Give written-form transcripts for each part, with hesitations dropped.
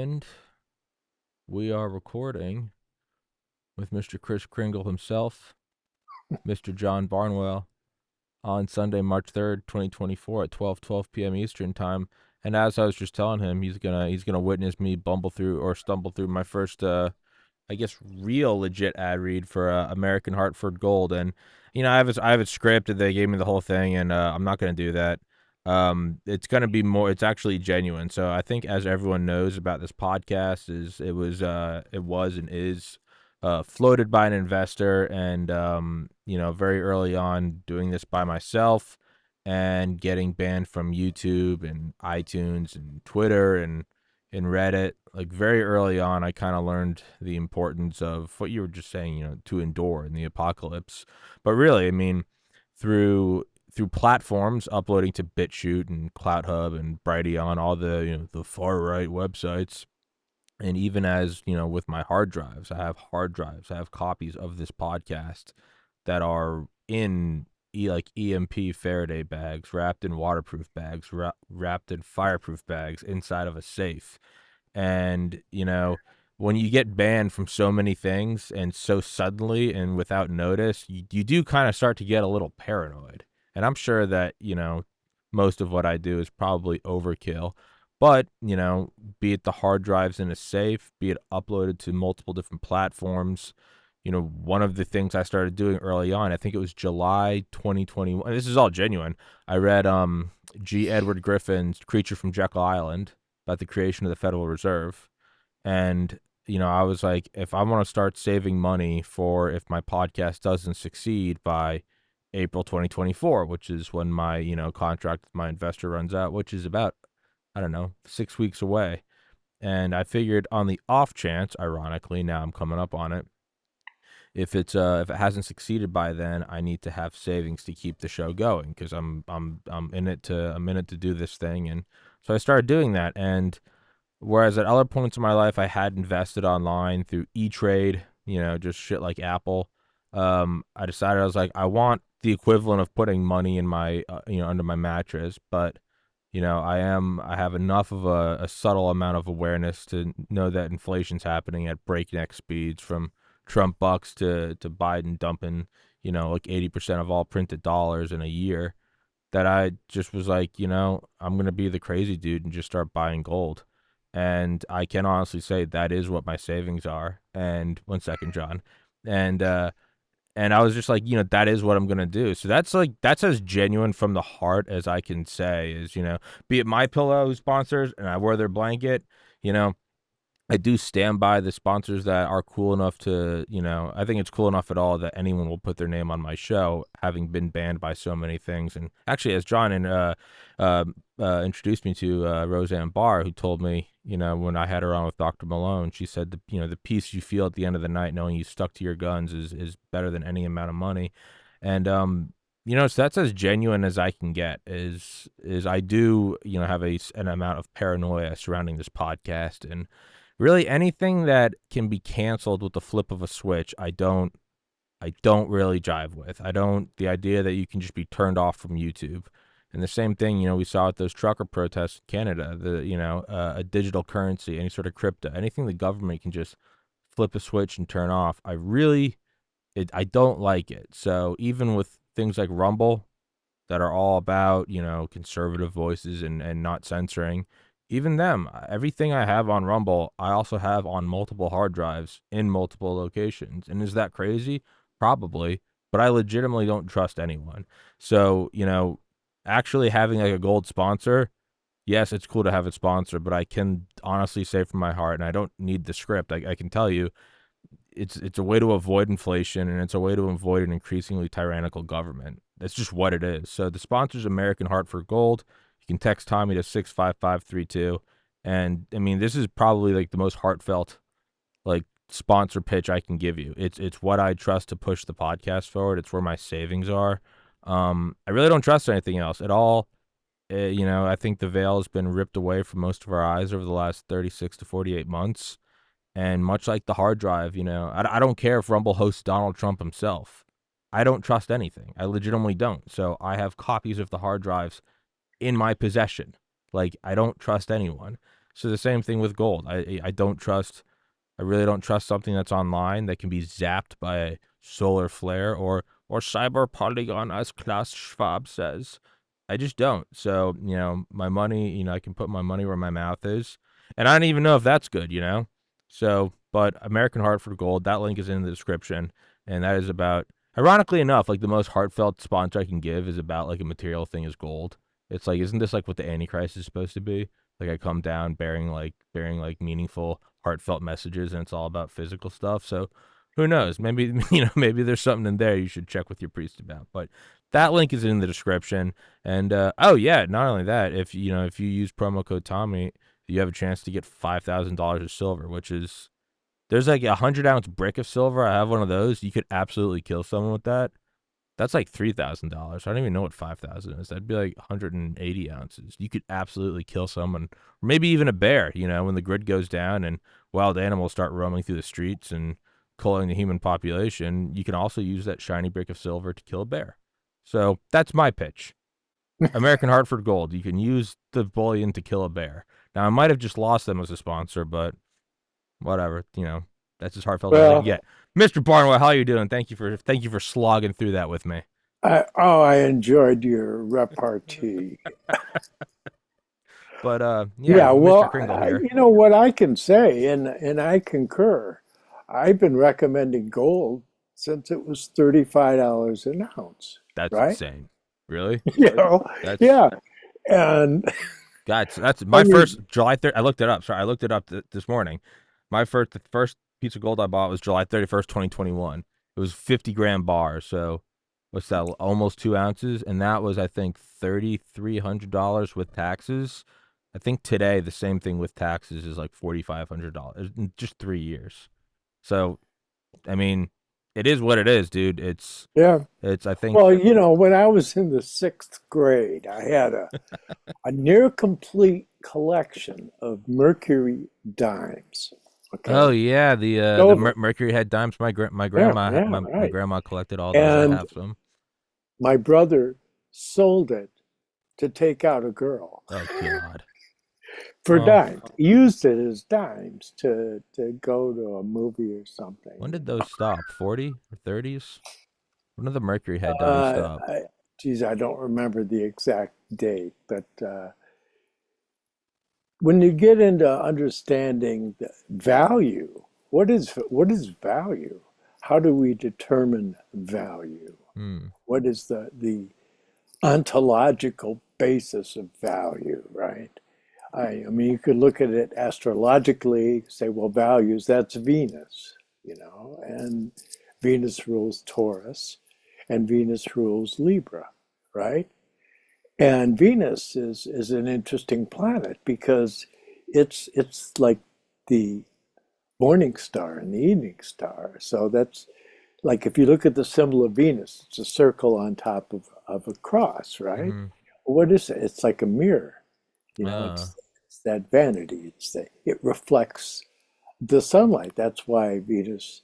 And we are recording with Mr. Chris Kringle himself, Mr. John Barnwell, on Sunday, March 3rd, 2024 at 12:12 p.m. Eastern Time. And as I was just telling him, he's gonna witness me bumble through or stumble through my first I guess real legit ad read for American Hartford Gold. And I have it scripted. They gave me the whole thing, and I'm not gonna do that. It's gonna be more. It's actually genuine. So I think, as everyone knows about this podcast, it was and is floated by an investor, and very early on doing this by myself and getting banned from YouTube and iTunes and Twitter and in Reddit. Like, very early on, I kind of learned the importance of what you were just saying, to endure in the apocalypse. But really, I mean, through platforms uploading to BitChute and CloutHub and Brighteon, all the far right websites, and even as with my hard drives, I have copies of this podcast that are in like EMP Faraday bags, wrapped in waterproof bags, wrapped in fireproof bags inside of a safe. And when you get banned from so many things and so suddenly and without notice, you do kind of start to get a little paranoid. And I'm sure that most of what I do is probably overkill. But be it the hard drives in a safe, be it uploaded to multiple different platforms. One of the things I started doing early on, I think it was July 2021. This is all genuine. I read G. Edward Griffin's Creature from Jekyll Island about the creation of the Federal Reserve. And, I was like, if I want to start saving money for if my podcast doesn't succeed by April 2024, which is when my, contract with my investor runs out, which is about, I don't know, 6 weeks away. And I figured, on the off chance, ironically, now I'm coming up on it, if it hasn't succeeded by then, I need to have savings to keep the show going, because I'm in it to do this thing. And so I started doing that. And whereas at other points in my life I had invested online through E-Trade, just shit like Apple, I decided, I was like, I want the equivalent of putting money in my under my mattress. But I have enough of a subtle amount of awareness to know that inflation's happening at breakneck speeds, from Trump bucks to Biden dumping, like 80% of all printed dollars in a year, that I just was like, I'm going to be the crazy dude and just start buying gold. And I can honestly say that is what my savings are. And one second, John. And, and I was just like, that is what I'm going to do. So that's as genuine from the heart as I can say. Is, be it My Pillow who sponsors and I wear their blanket, you know, I do stand by the sponsors that are cool enough to, I think it's cool enough at all that anyone will put their name on my show, having been banned by so many things. And actually, as John introduced me to Roseanne Barr, who told me, when I had her on with Dr. Malone, she said, the peace you feel at the end of the night knowing you stuck to your guns is better than any amount of money. And, so that's as genuine as I can get. Is I do, have an amount of paranoia surrounding this podcast. And really, anything that can be canceled with the flip of a switch, I don't really jive with. The idea that you can just be turned off from YouTube. And the same thing, we saw at those trucker protests in Canada, a digital currency, any sort of crypto, anything the government can just flip a switch and turn off. I don't like it. So even with things like Rumble, that are all about, conservative voices and not censoring, even them, everything I have on Rumble, I also have on multiple hard drives in multiple locations. And is that crazy? Probably, but I legitimately don't trust anyone. So, actually having like a gold sponsor, yes, it's cool to have a sponsor, but I can honestly say from my heart, and I don't need the script, I can tell you, it's a way to avoid inflation, and it's a way to avoid an increasingly tyrannical government. That's just what it is. So the sponsor's American Hartford Gold. You can text Tommy to 65532. And I mean, this is probably like the most heartfelt like sponsor pitch I can give you. It's what I trust to push the podcast forward. It's where my savings are. I really don't trust anything else at all. I think the veil has been ripped away from most of our eyes over the last 36 to 48 months. And much like the hard drive, I don't care if Rumble hosts Donald Trump himself. I don't trust anything. I legitimately don't. So I have copies of the hard drives in my possession. Like, I don't trust anyone. So the same thing with gold. I don't trust. I really don't trust something that's online that can be zapped by a solar flare or cyber polygon, as Klaus Schwab says. I just don't. So, my money, I can put my money where my mouth is. And I don't even know if that's good. So, but American Hartford Gold, that link is in the description. And that is about, ironically enough, like the most heartfelt sponsor I can give is about like a material thing is gold. It's like, isn't this like what the Antichrist is supposed to be? Like I come down bearing like meaningful, heartfelt messages, and it's all about physical stuff. So who knows? Maybe maybe there's something in there you should check with your priest about. But that link is in the description. And oh yeah, not only that, if you use promo code Tommy, you have a chance to get $5,000 of silver, which is there's like 100-ounce brick of silver. I have one of those. You could absolutely kill someone with that. That's like $3,000. I don't even know what 5,000 is. That'd be like 180 ounces. You could absolutely kill someone, or maybe even a bear. When the grid goes down and wild animals start roaming through the streets and culling the human population, you can also use that shiny brick of silver to kill a bear. So that's my pitch. American Hartford Gold. You can use the bullion to kill a bear. Now I might have just lost them as a sponsor, but whatever. That's as heartfelt as I can Well, get. Mr. Barnwell, how are you doing? Thank you for slogging through that with me. I enjoyed your repartee. But yeah, Yeah, Mr. well, Kringle here. you know what I can say, and I concur. I've been recommending gold since it was $35 an ounce, That's right? insane. Really? You know, That's yeah, and God. That's I my mean, first July 3rd. I looked it up. Sorry, I looked it up this morning. The first piece of gold I bought was July 31st, 2021. It was 50-gram bar. So what's that? Almost 2 ounces, and that was I think $3,300 with taxes. I think today the same thing with taxes is like $4,500 in just 3 years. So I mean, it is what it is, dude. It's yeah. it's I think. Well, when I was in the sixth grade, I had a near complete collection of Mercury dimes. Oh Okay, yeah, the silver. Mercury head dimes. My Yeah, grandma yeah, my right. grandma collected all those. I And have some. my brother sold it to take out a girl Oh God. for Well, dimes. He used it as dimes to go to a movie or something. when did those stop? 40 or 30s? When did the Mercury head dimes Uh, stop? I, Geez, I don't remember the exact date, but when you get into understanding the value, what is value? How do we determine value? Hmm. What is the ontological basis of value, right? I mean, you could look at it astrologically, say, well, values, that's Venus, and Venus rules Taurus, and Venus rules Libra, right? And Venus is an interesting planet because it's like the morning star and the evening star. So that's like if you look at the symbol of Venus, it's a circle on top of a cross, right? Mm-hmm. What is it? It's like a mirror. Uh. It's that vanity. It reflects the sunlight. That's why Venus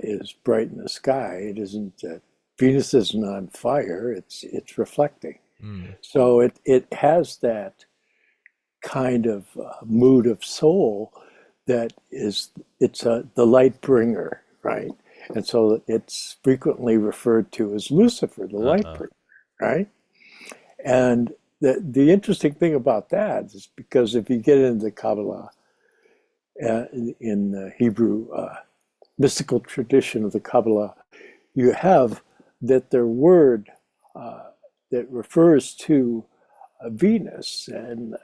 is bright in the sky. It isn't Venus isn't on fire. It's reflecting. Hmm. So it has that kind of mood of soul that is the light bringer, right? And so it's frequently referred to as Lucifer, the light Uh. bringer, right? And the interesting thing about that is because if you get into Kabbalah in the Hebrew mystical tradition of the Kabbalah, you have that their word uh, that refers to Venus and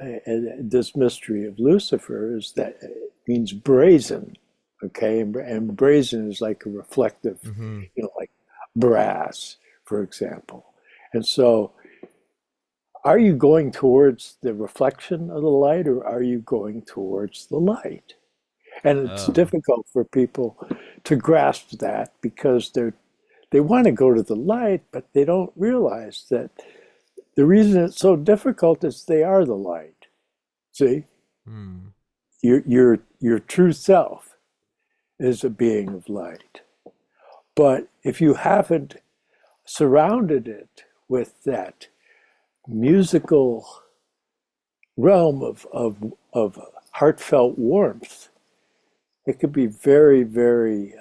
this mystery of Lucifer is that it means brazen, okay, and brazen is like a reflective, Mm-hmm. like brass, for example. And so are you going towards the reflection of the light or are you going towards the light? And it's Oh. difficult for people to grasp that because they want to go to the light, but they don't realize that the reason it's so difficult is they are the light. See, Hmm. your true self is a being of light. But if you haven't surrounded it with that musical realm of heartfelt warmth, it could be very, very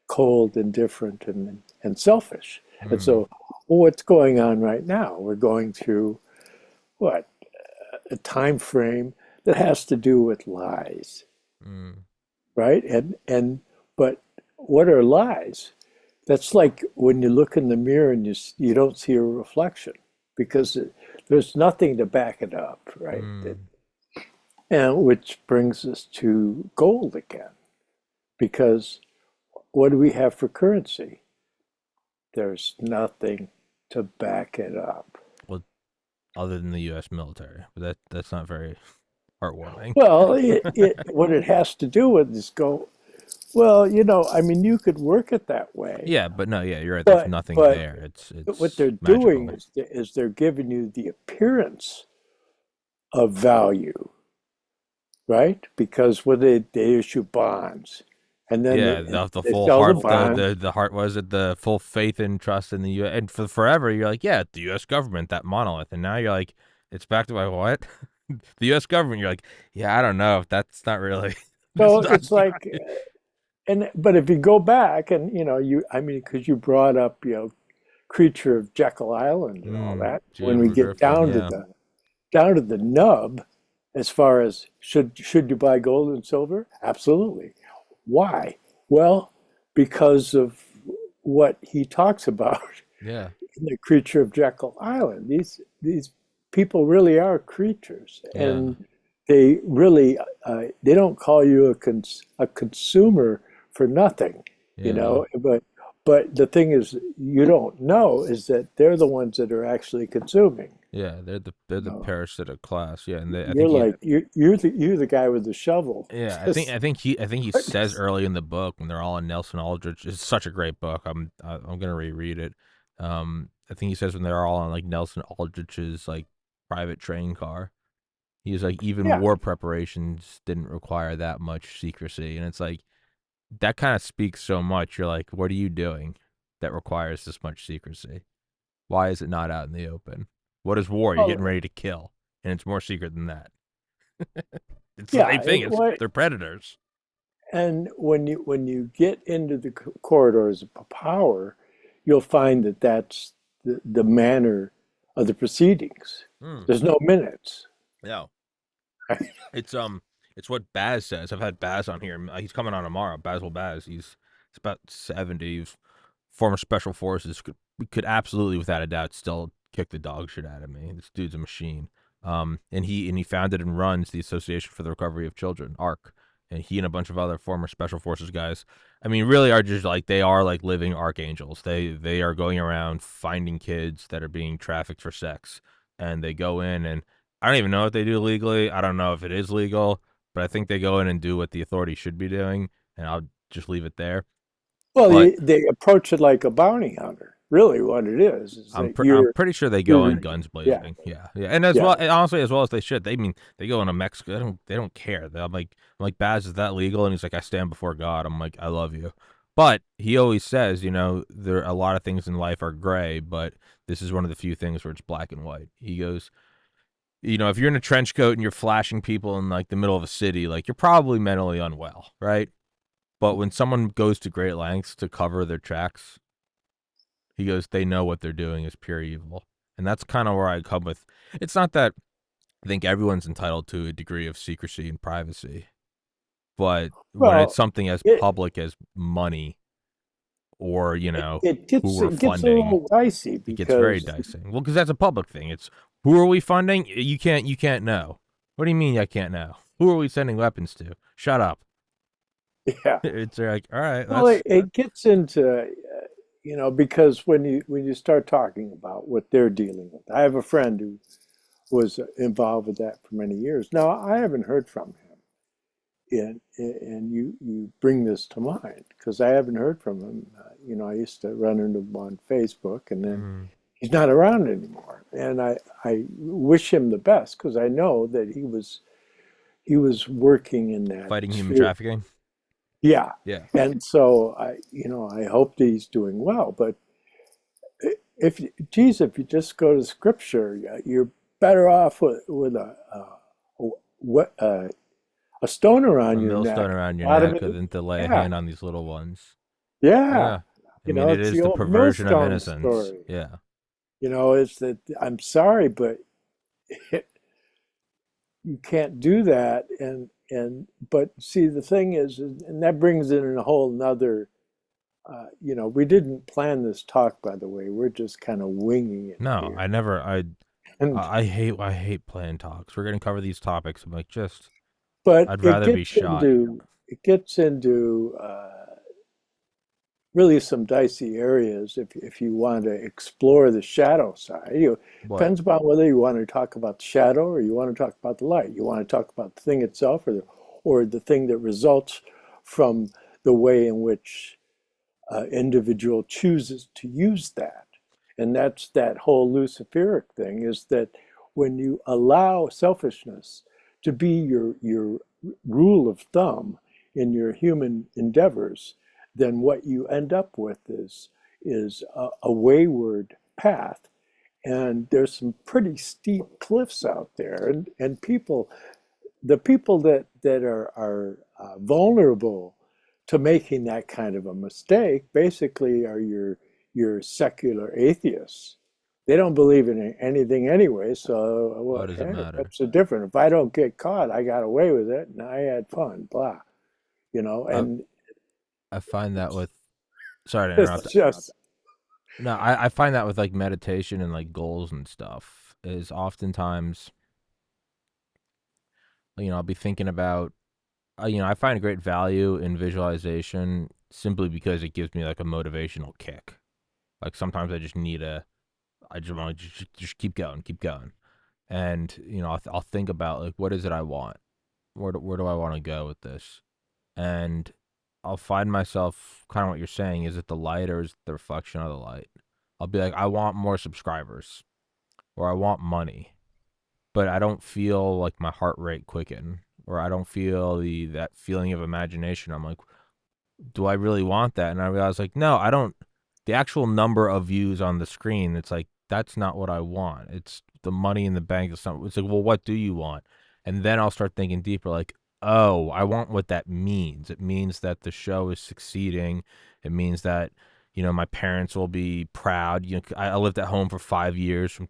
cold and different and selfish. And Mm, so, what's going on right now? We're going through what a time frame that has to do with lies, mm, right? And but what are lies? That's like when you look in the mirror and you don't see a reflection because there's nothing to back it up, right? mm. And which brings us to gold again, because what do we have for currency? There's nothing to back it up. Well, other than the U.S. military, but that's not very heartwarming. Well, what it has to do with is go, well, I mean, you could work it that way, Yeah, but no, yeah, you're right. There's but nothing but there. what It's they're doing magical. is they're giving you the appearance of value, right? Because when they issue bonds, and then Yeah, the they full sell the heart, bonds. the heart was it the full faith and trust in the U.S. And for forever, you're like, yeah, the U.S. government, that monolith, and now you're like, it's backed by what? The U.S. government. You're like, yeah, I don't know. That's not really. That's So not. it's like, and but if you go back and I mean, because you brought up creature of Jekyll Island and all that, when we Geoffrey get Griffin. Yeah, down to the nub, as far as should you buy gold and silver? Absolutely. Why? Well, because of what he talks about yeah, in the creature of Jekyll Island. These people really are creatures, yeah, and they really they don't call you a consumer for nothing, yeah. but the thing is, you don't know is that they're the ones that are actually consuming. Yeah, they're You the know, parasitic class. Yeah, and I you're think like you're the guy with the shovel. yeah, Just, I think he says early in the book when they're all in Nelson Aldrich. It's such a great book. I'm gonna reread it. I think he says when they're all on like Nelson Aldrich's like private train car. He's like even yeah. war preparations didn't require that much secrecy, and it's like that kind of speaks so much. You're like, what are you doing that requires this much secrecy? Why is it not out in the open? What is war? You're Well, getting ready to kill, and it's more secret than that. It's the yeah. same thing. They're predators. And when you get into the corridors of power, you'll find that that's the manner of the proceedings. Mm, There's no minutes. yeah, it's it's what Baz says. I've had Baz on here. He's coming on tomorrow. Basil Baz. He's about 70. He's former special forces. Could absolutely, without a doubt, still kick the dog shit out of me. This dude's a machine. And he founded and runs the Association for the Recovery of Children, ARC, and he and a bunch of other former special forces guys. I mean, really are just like they are like living archangels. They are going around finding kids that are being trafficked for sex, and they go in and I don't even know what they do legally. I don't know if it is legal, but I think they go in and do what the authorities should be doing, and I'll just leave it there. Well, But they approach it like a bounty hunter. Really, what it is that I'm pretty sure they go you're in guns yeah, blazing. Yeah, yeah, and as yeah. well, honestly, as well as they should. They go into Mexico. They don't care. I'm like, Baz, is that legal? And he's like, I stand before God. I'm like, I love you. But he always says, there a lot of things in life are gray, but this is one of the few things where it's black and white. He goes, if you're in a trench coat and you're flashing people in like the middle of a city, like you're probably mentally unwell, right? But when someone goes to great lengths to cover their tracks, he goes, they know what they're doing is pure evil. And that's kind of where I come with. It's not that I think everyone's entitled to a degree of secrecy and privacy, but when it's Well, something as it public as money or, it who gets we're it gets a funding, little dicey it gets very because dicing. Well, because that's a public thing. It's who are we funding? You can't know. What do you mean I can't know? Who are we sending weapons to? Shut up. yeah. It's like, all right, Well, that's it gets into because when you start talking about what they're dealing with, I have a friend who was involved with that for many years. Now, I haven't heard from him, and you bring this to mind because I haven't heard from him. I used to run into him on Facebook, and then mm, he's not around anymore. And I wish him the best because I know that he was working in that fighting human sphere. trafficking. Yeah, Yeah. and so I hope that he's doing well. But if geez, if you just go to Scripture, better off with a stone A around your millstone neck. around your A lot of neck it, than to lay a yeah, hand on these little ones. yeah. Yeah. I mean, it It's is the the old perversion of millstone innocence. story. Yeah. It's that I'm sorry, but you can't do that. But see, the thing is, and that brings in a whole nother. We didn't plan this talk, by the way. We're just kind of winging it No, here. I never. And I hate playing talks. We're gonna cover these topics. I'm like, just but I'd rather be shot. it gets into really some dicey areas if you want to explore the shadow side. What? Depends upon whether you want to talk about the shadow or you want to talk about the light. You want to talk about the thing itself or the thing that results from the way in which individual chooses to use that. And that's that whole Luciferic thing, is that when you allow selfishness to be your rule of thumb in your human endeavors, then what you end up with is a wayward path. And there's some pretty steep cliffs out there, and the people that are vulnerable to making that kind of a mistake basically are your secular atheists. They don't believe in anything anyway, so What well, does it hey, matter? what's the difference? If I don't get caught, I got away with it and I had fun, blah. I And I find that with. Sorry to it's interrupt. just No, I find that with like meditation and like goals and stuff is oftentimes, I'll be thinking about, I find a great value in visualization simply because it gives me like a motivational kick. Like sometimes I just need I just want to just keep going. And, I'll think about like, what is it I want? Where do I want to go with this? And I'll find myself kind of what you're saying. Is it the light or is it the reflection of the light? I'll be like, I want more subscribers or I want money, but I don't feel like my heart rate quicken or I don't feel that feeling of imagination. I'm like, do I really want that? And I realized like, no, I don't. The actual number of views on the screen, it's like that's not what I want. It's the money in the bank. It's not. It's like, well, what do you want? And then I'll start thinking deeper, like, oh, I want what that means. It means that the show is succeeding. It means that my parents will be proud. I lived at home for 5 years, from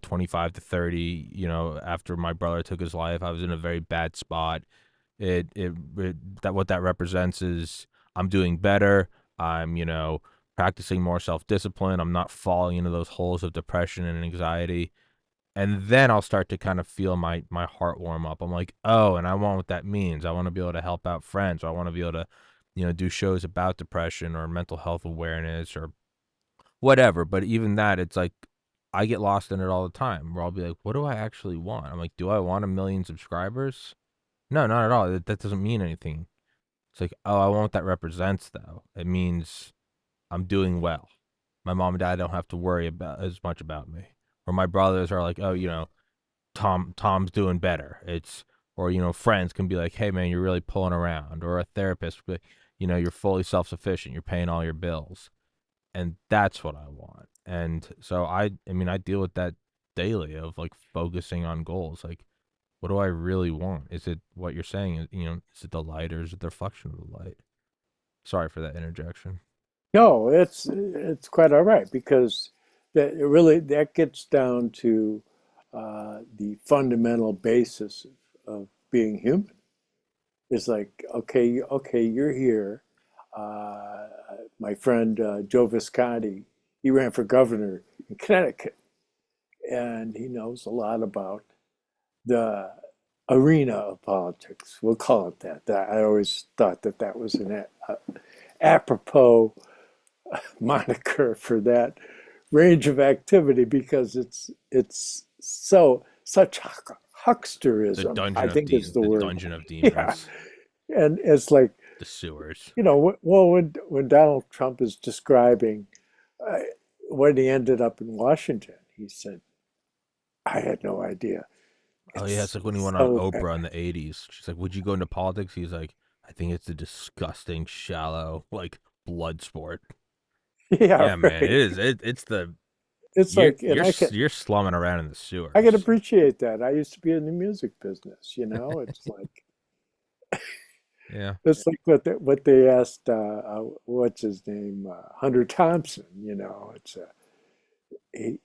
25 to 30. After my brother took his life, I was in a very bad spot. That what that represents is I'm doing better. I'm, practicing more self discipline. I'm not falling into those holes of depression and anxiety. And then I'll start to kind of feel my heart warm up. I'm like, oh, and I want what that means. I want to be able to help out friends. Or I want to be able to, do shows about depression or mental health awareness or whatever. But even that, it's like I get lost in it all the time. Where I'll be like, what do I actually want? I'm like, do I want 1 million subscribers? No, not at all. That doesn't mean anything. It's like, oh, I want what that represents, though. It means I'm doing well. My mom and dad don't have to worry about as much about me. Or my brothers are like, oh, Tom's doing better. Or friends can be like, hey man, you're really pulling around. Or a therapist, but you're fully self sufficient. You're paying all your bills, and that's what I want. And so I deal with that daily of like focusing on goals. Like, what do I really want? Is it what you're saying? Is it the light or is it the reflection of the light? Sorry for that interjection. no, it's quite all right because that gets down to the fundamental basis of being human. It's like, okay, you're here. Uh, my friend Joe Visconti, he ran for governor in Connecticut, and he knows a lot about the arena of politics. We'll call it that. I always thought that was an apropos moniker for that range of activity because it's such The hucksterism, I dungeon of think is the the word. dungeon of Yeah, demons, and it's like, the sewers. well, when Donald Trump is describing uh, when he ended up in Washington, he said, "I had no idea." Oh yeah, it's It's like when he went on so Oprah in the '80s. She's like, "Would you go into politics?" He's like, "I think it's a disgusting, shallow, like blood sport." yeah, Yeah, man, it right. is. It's the it's You're like, and you're you're slumming around in the I can sewers. appreciate that. I used to be in the music business, you know. Yeah. It's like what they asked, what's his name, Hunter Thompson. You know, he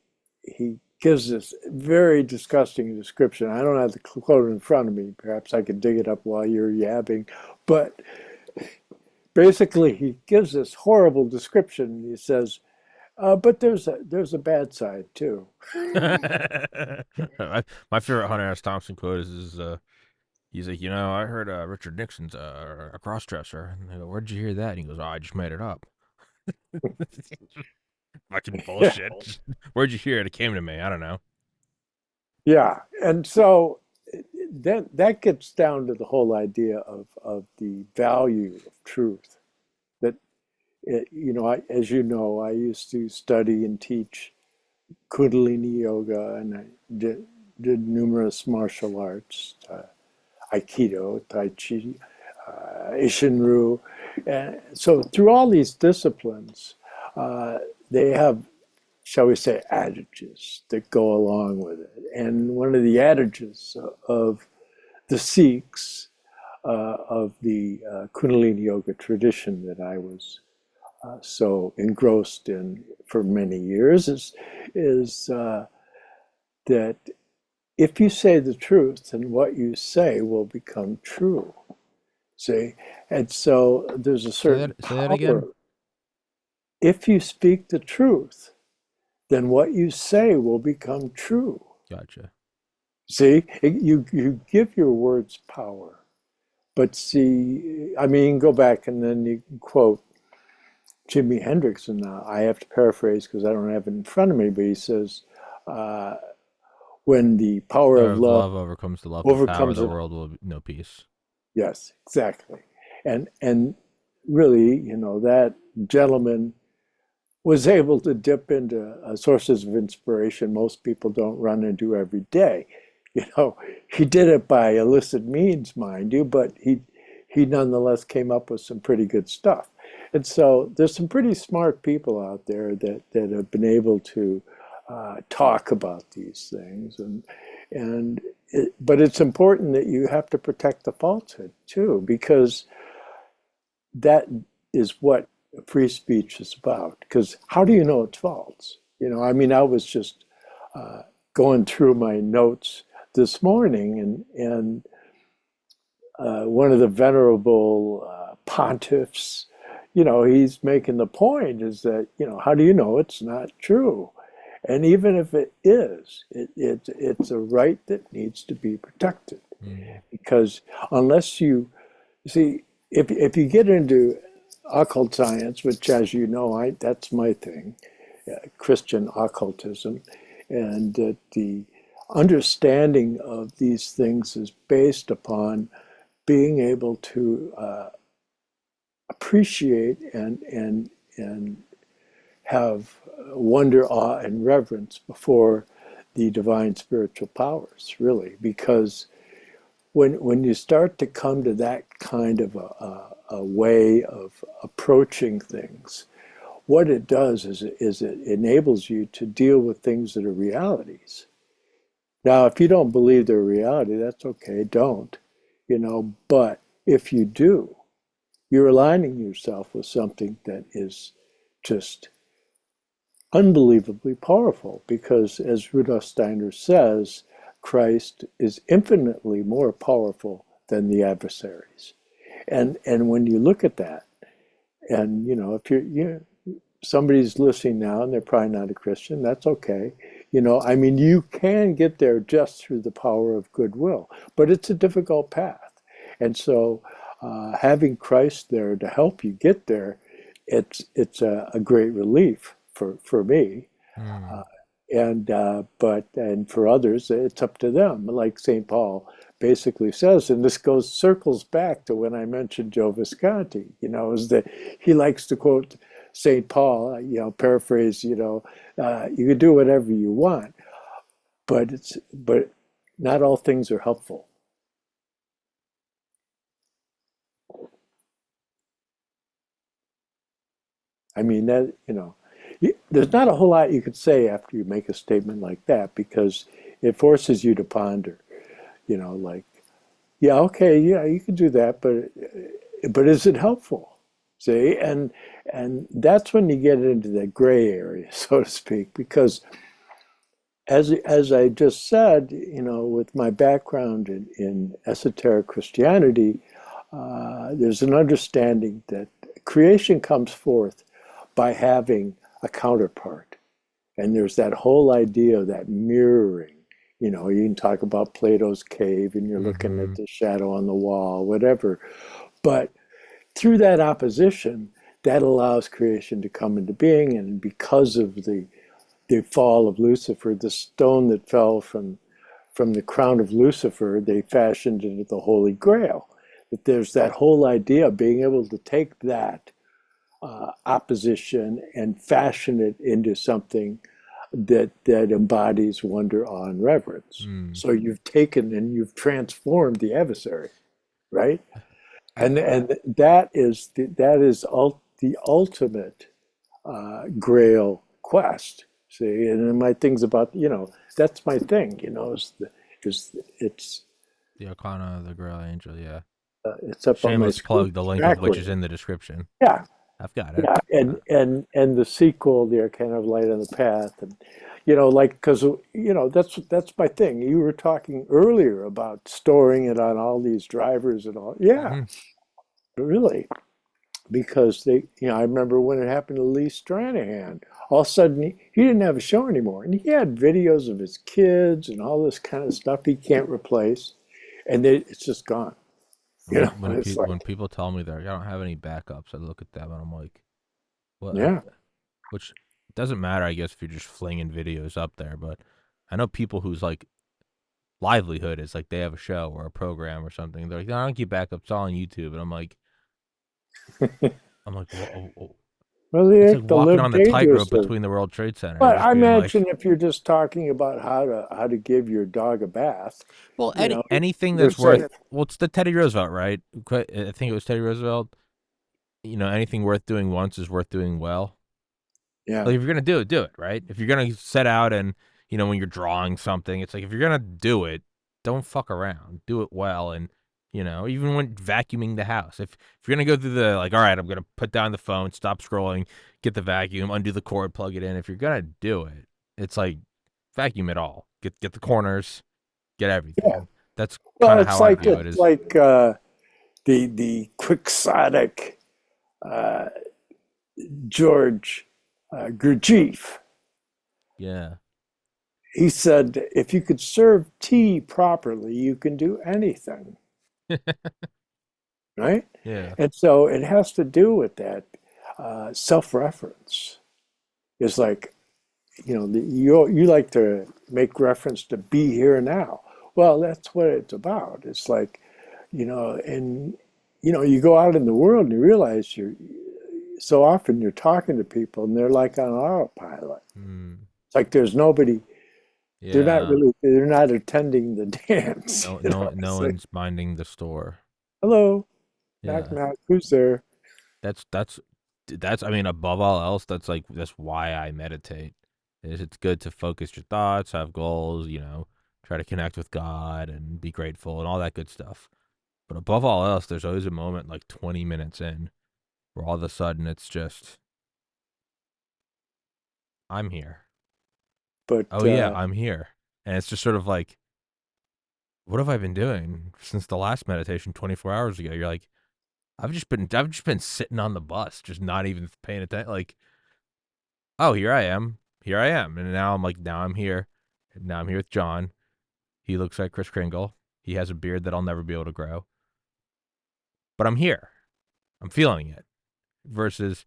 he gives this very disgusting description. I don't have the quote in front of me. Perhaps I could dig it up while you're yabbing, but basically he gives this horrible description. He says, but there's a bad side too. My favorite Hunter S. Thompson quote is he's like, I heard Richard Nixon's a cross dresser. And I go, where'd you hear that? And he goes, oh, I just made it up. Fucking Yeah, bullshit. Where'd you hear it? It came to me. I don't know. yeah, and so that gets down to the whole idea of the value of truth. That as you know, I used to study and teach Kundalini yoga, and I did numerous martial arts, Aikido, Tai Chi, Ishinru. And so through all these disciplines, they have, shall we say, adages that go along with it. And one of the adages of the Sikhs, of the Kundalini yoga tradition that I was so engrossed in for many years, is that if you say the truth, then what you say will become true. See? And so there's a certain Say that again. power. If you speak the truth, then what you say will become true. Gotcha. See, you give your words power. But see, I mean, go back and then you quote Jimi Hendrix, and I have to paraphrase because I don't have it in front of me, but he says, uh, when the power Power of of love love overcomes the love of power, overcomes the it. world will know peace. Yes, exactly. And really, that gentleman was able to dip into sources of inspiration most people don't run into every day. He did it by illicit means, mind you, but he nonetheless came up with some pretty good stuff. And so there's some pretty smart people out there that have been able to talk about these things, but it's important that you have to protect the falsehood too, because that is what free speech is about. Because how do you know it's false? I mean, I was just going through my notes this morning, and one of the venerable pontiffs, he's making the point is that, how do you know it's not true? And even if it is, it's a right that needs to be protected. Mm. Because unless you see, if you get into occult science, which, as you know, that's my thing, Christian occultism, and that the understanding of these things is based upon being able to appreciate and have wonder, awe, and reverence before the divine spiritual powers, really, because when you start to come to that kind of a way of approaching things, what it does is it enables you to deal with things that are realities. Now, if you don't believe they're reality, that's okay, don't, but if you do, you're aligning yourself with something that is just unbelievably powerful, because as Rudolf Steiner says, Christ is infinitely more powerful than the adversaries. And when you look at that, and if somebody's listening now and they're probably not a Christian, that's okay. I mean, you can get there just through the power of goodwill, but it's a difficult path. And so having Christ there to help you get there, it's a great relief for me. Mm. And for others, it's up to them. Like St. Paul basically says, and this circles back to when I mentioned Joe Visconti. Is that he likes to quote St. Paul. Paraphrase. You can do whatever you want, but not all things are helpful. I mean that there's not a whole lot you could say after you make a statement like that because it forces you to ponder, like, yeah, okay, yeah, you can do that, but is it helpful? See, and that's when you get into the gray area, so to speak, because as I just said, with my background in esoteric Christianity, there's an understanding that creation comes forth by having a counterpart. And there's that whole idea of that mirroring. You can talk about Plato's cave and you're looking Mm-hmm. at the shadow on the wall, whatever. But through that opposition, that allows creation to come into being. And because of the fall of Lucifer, the stone that fell from the crown of Lucifer, they fashioned into the Holy Grail. That there's that whole idea of being able to take that opposition and fashion it into something that embodies wonder, awe, and reverence. Mm. So you've taken and you've transformed the adversary, right? I, And that is the ultimate Grail quest. See, and then my things about that's my thing. Is the Arcana of the Grail Angel, yeah. it's up on my Shameless screen. plug, the link of which is Exactly. in the description. Yeah, I've got it. yeah, and the sequel, they're kind of light on the path, and like because that's my thing. You were talking earlier about storing it on all these drivers and all. Yeah, Mm-hmm. really, because I remember when it happened to Lee Stranahan. All of a sudden, he didn't have a show anymore, and he had videos of his kids and all this kind of stuff he can't replace, and it's just gone. It's When like, people tell me that I don't have any backups, I look at them and I'm like, what? yeah, Which doesn't matter, I guess, if you're just flinging videos up there. But I know people whose like livelihood is like they have a show or a program or something. They're like, no, I don't keep backups, it's all on YouTube, and I'm like, whoa. well, they It's like have to walking live on the tightrope dangerously. between the World Trade Center and But just I being like, imagine if you're just talking about how to give your dog a bath, well, you know, anything you're that's worth. saying, Well, it's the Teddy Roosevelt, right? I think it was Teddy Roosevelt. Anything worth doing once is worth doing well. yeah, Like if you're gonna do it, right? If you're gonna set out and when you're drawing something, it's like if you're gonna do it, don't fuck around. Do it well, and even when vacuuming the house. If you're gonna go through the like, all right, I'm gonna put down the phone, stop scrolling, get the vacuum, undo the cord, plug it in. If you're gonna do it, it's like vacuum it all. Get the corners, get yeah. everything. That's Well, kind of it's how I like view it. it's Is like the quixotic uh, George Gurdjieff. yeah, He said, if you could serve tea properly, you can do anything, right? yeah. And so it has to do with that self-reference. It's like, you like to make reference to be here now. Well, that's what it's about. It's like, and you go out in the world and you realize so often you're talking to people and they're like on autopilot. Hmm. It's like there's nobody, Yeah. they're not attending the dance. No It's like, one's minding the store. hello, knock, Yeah. knock, who's there? That's that's that's I mean above all else that's why I meditate. Is it's good to focus your thoughts, have goals, try to connect with God and be grateful and all that good stuff. But above all else, there's always a moment like 20 minutes in where all of a sudden it's just I'm here. But Oh yeah, I'm here. And it's just sort of like what have I been doing since the last meditation 24 hours ago? You're like I've just been sitting on the bus, just not even paying attention like oh, here I am. Here I am. And now I'm like, now I'm here. And now I'm here with John. He looks like Chris Kringle. He has a beard that I'll never be able to grow. But I'm here. I'm feeling it. Versus,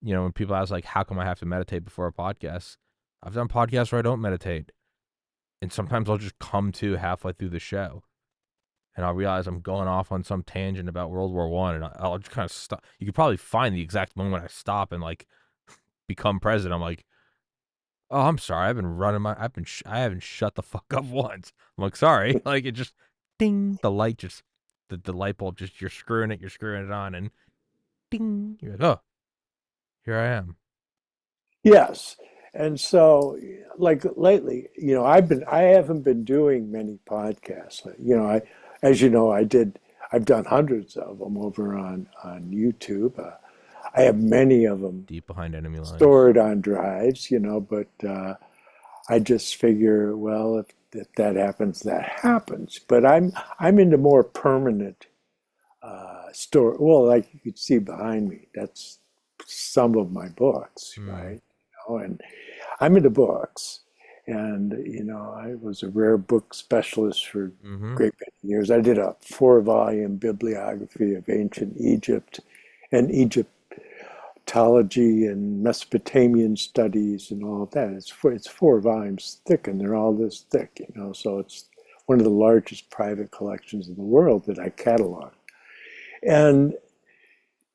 when people ask, like, how come I have to meditate before a podcast? I've done podcasts where I don't meditate. And sometimes I'll just come to halfway through the show. And I'll realize I'm going off on some tangent about World War One, and I'll just kind of stop. You could probably find the exact moment I stop and like become present. I'm like, oh, I'm sorry. I haven't shut the fuck up once. I'm like, sorry. Like it just, ding, the light just, the light bulb just, you're screwing it on, and ding, you're like, oh, here I am. Yes. And so, like lately, I haven't been doing many podcasts. As you know, I've done hundreds of them over on YouTube. I have many of them Deep behind enemy lines. stored on drives, but I just figure, well, if that happens, that happens. But I'm into more permanent store. Well, like you could see behind me, that's some of my books, Hmm. right? And I'm into books, and I was a rare book specialist for a Mm-hmm. great many years. I did a 4-volume bibliography of ancient Egypt and Egyptology and Mesopotamian studies and all of that. It's 4 volumes thick, and they're all this thick, So it's one of the largest private collections in the world that I catalog. And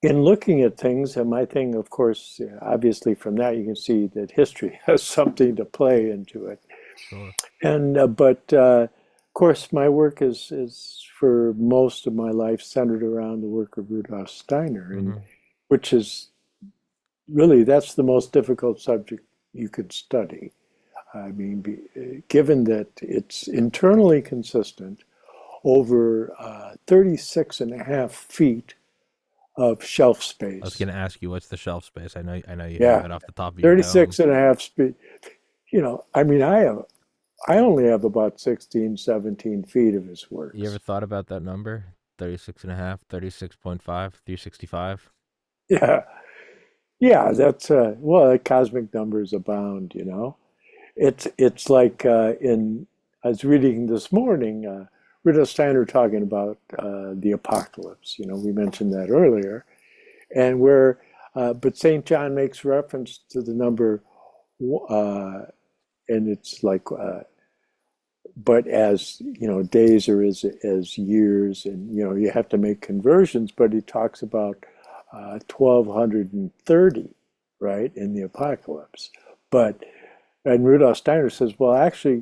in looking at things, and my thing, of course, obviously from that you can see that history has something to play into it. Sure. And but of course, my work is for most of my life centered around the work of Rudolf Steiner, and Mm-hmm. which is really that's the most difficult subject you could study. I mean, given that it's internally consistent over 36 and a half feet of shelf I was space. gonna ask you what's the shelf space. I know you have Yeah, it off the top of your dome. 36 and a half feet. I mean, I only have about 16, 17 feet of his You ever works. thought about that number? 36 and a half, 36.5, 365. Yeah, yeah, that's well, cosmic numbers abound. It's like in I was reading this morning, Rudolf Steiner talking about the apocalypse. We mentioned that earlier, and where but St. John makes reference to the number, uh, and it's like but as days are as years, and you have to make conversions. But he talks about 1230, right, in the apocalypse. But and Rudolf Steiner says, well, actually,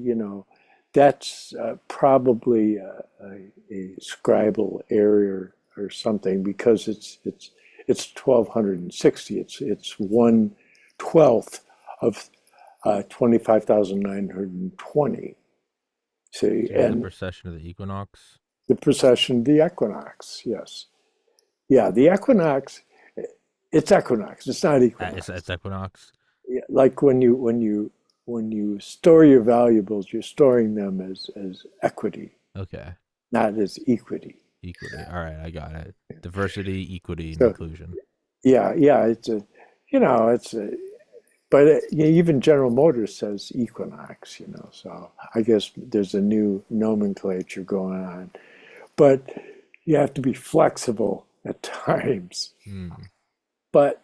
that's probably a scribal error or something, because it's 1260. It's 1/12 of 25,920. See, Do you mean the and precession of the equinox? the precession, the equinox, yes. Yeah, the equinox, it's equinox, it's not It's equinox. equinox. Yeah, like when you store your valuables, you're storing them as equity, Okay. not as equity. Equity. All right, I got it. Diversity, equity, and So inclusion. yeah, it's a, but even General Motors says equinox, so I guess there's a new nomenclature going on. But you have to be flexible at times. Hmm. But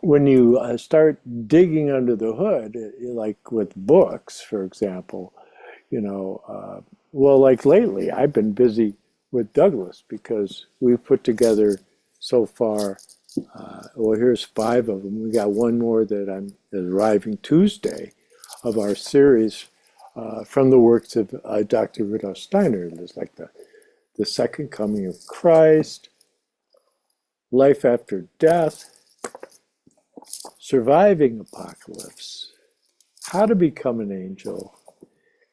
when you start digging under the hood, like with books, for example, well, like lately, I've been busy with Douglas because we've put together so far. Well, here's 5 of them. We got one more that I'm arriving Tuesday of our series from the works of Dr. Rudolf Steiner. There's like the Second Coming of Christ, Life After Death, Surviving Apocalypse, How to Become an Angel,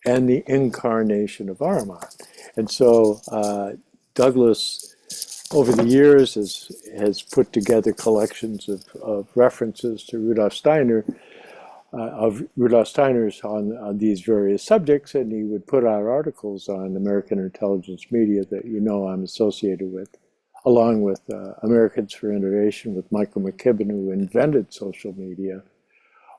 and the Incarnation of Ahriman. And so Douglas, over the years, has put together collections of references to Rudolf Steiner, of Rudolf Steiner's on these various subjects, and he would put out articles on American intelligence media that I'm associated with, along with Americans for Innovation with Michael McKibben, who invented social media,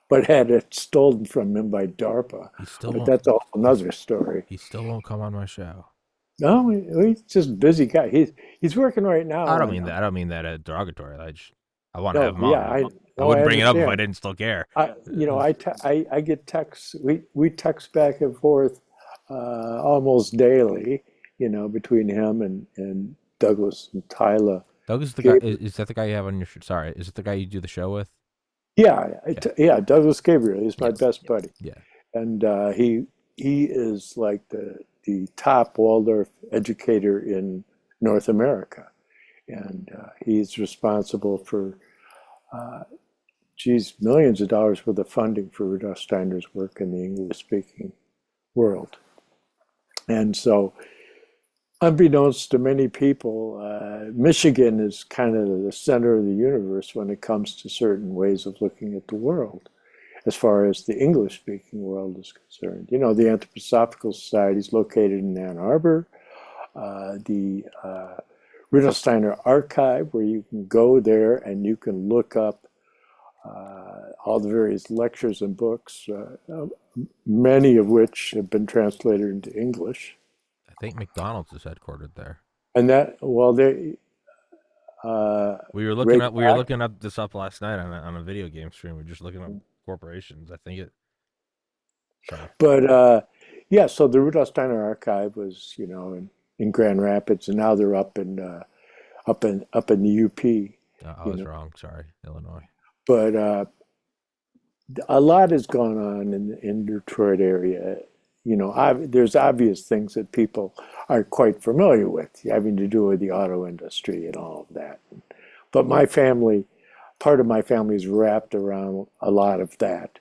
but had it stolen from him by DARPA. He still But won't. that's all He's another story. he still won't come on my show. No, he's just a busy guy. He's working right I now don't on mean that. I don't mean that derogatory. I want to have no, him yeah, on. I I no, I wouldn't bring it up if I understand. didn't still care. I get texts. We text back and forth almost daily, between him and Douglas and Tyler Doug is the guy. Gabriel. Is that the guy you have on your? Sorry, is it the guy you do the show with? Yeah, Okay. yeah, Douglas Gabriel. He's my Yeah. best buddy, Yeah. and he is like the top Waldorf educator in North America, and he's responsible for geez, millions of dollars worth of funding for Rudolf Steiner's work in the English-speaking world. And so, unbeknownst to many people, Michigan is kind of the center of the universe when it comes to certain ways of looking at the world, as far as the English-speaking world is concerned. You know, the Anthroposophical Society is located in Ann Arbor. The Rudolf Steiner Archive, where you can go there and you can look up all the various lectures and books, many of which have been translated into English. I think McDonald's is headquartered there. And that, well, they, We right were back, looking up this up last night on a video game stream. We are just looking up corporations. I think it. So but yeah, so the Rudolf Steiner Archive was, you know, in Grand Rapids, and now they're up in the UP, I you was know. wrong. Sorry, Illinois. But a lot has gone on in the Detroit area. You know, there's obvious things that people are quite familiar with, having to do with the auto industry and all of that. But my family, part of my family is wrapped around a lot of that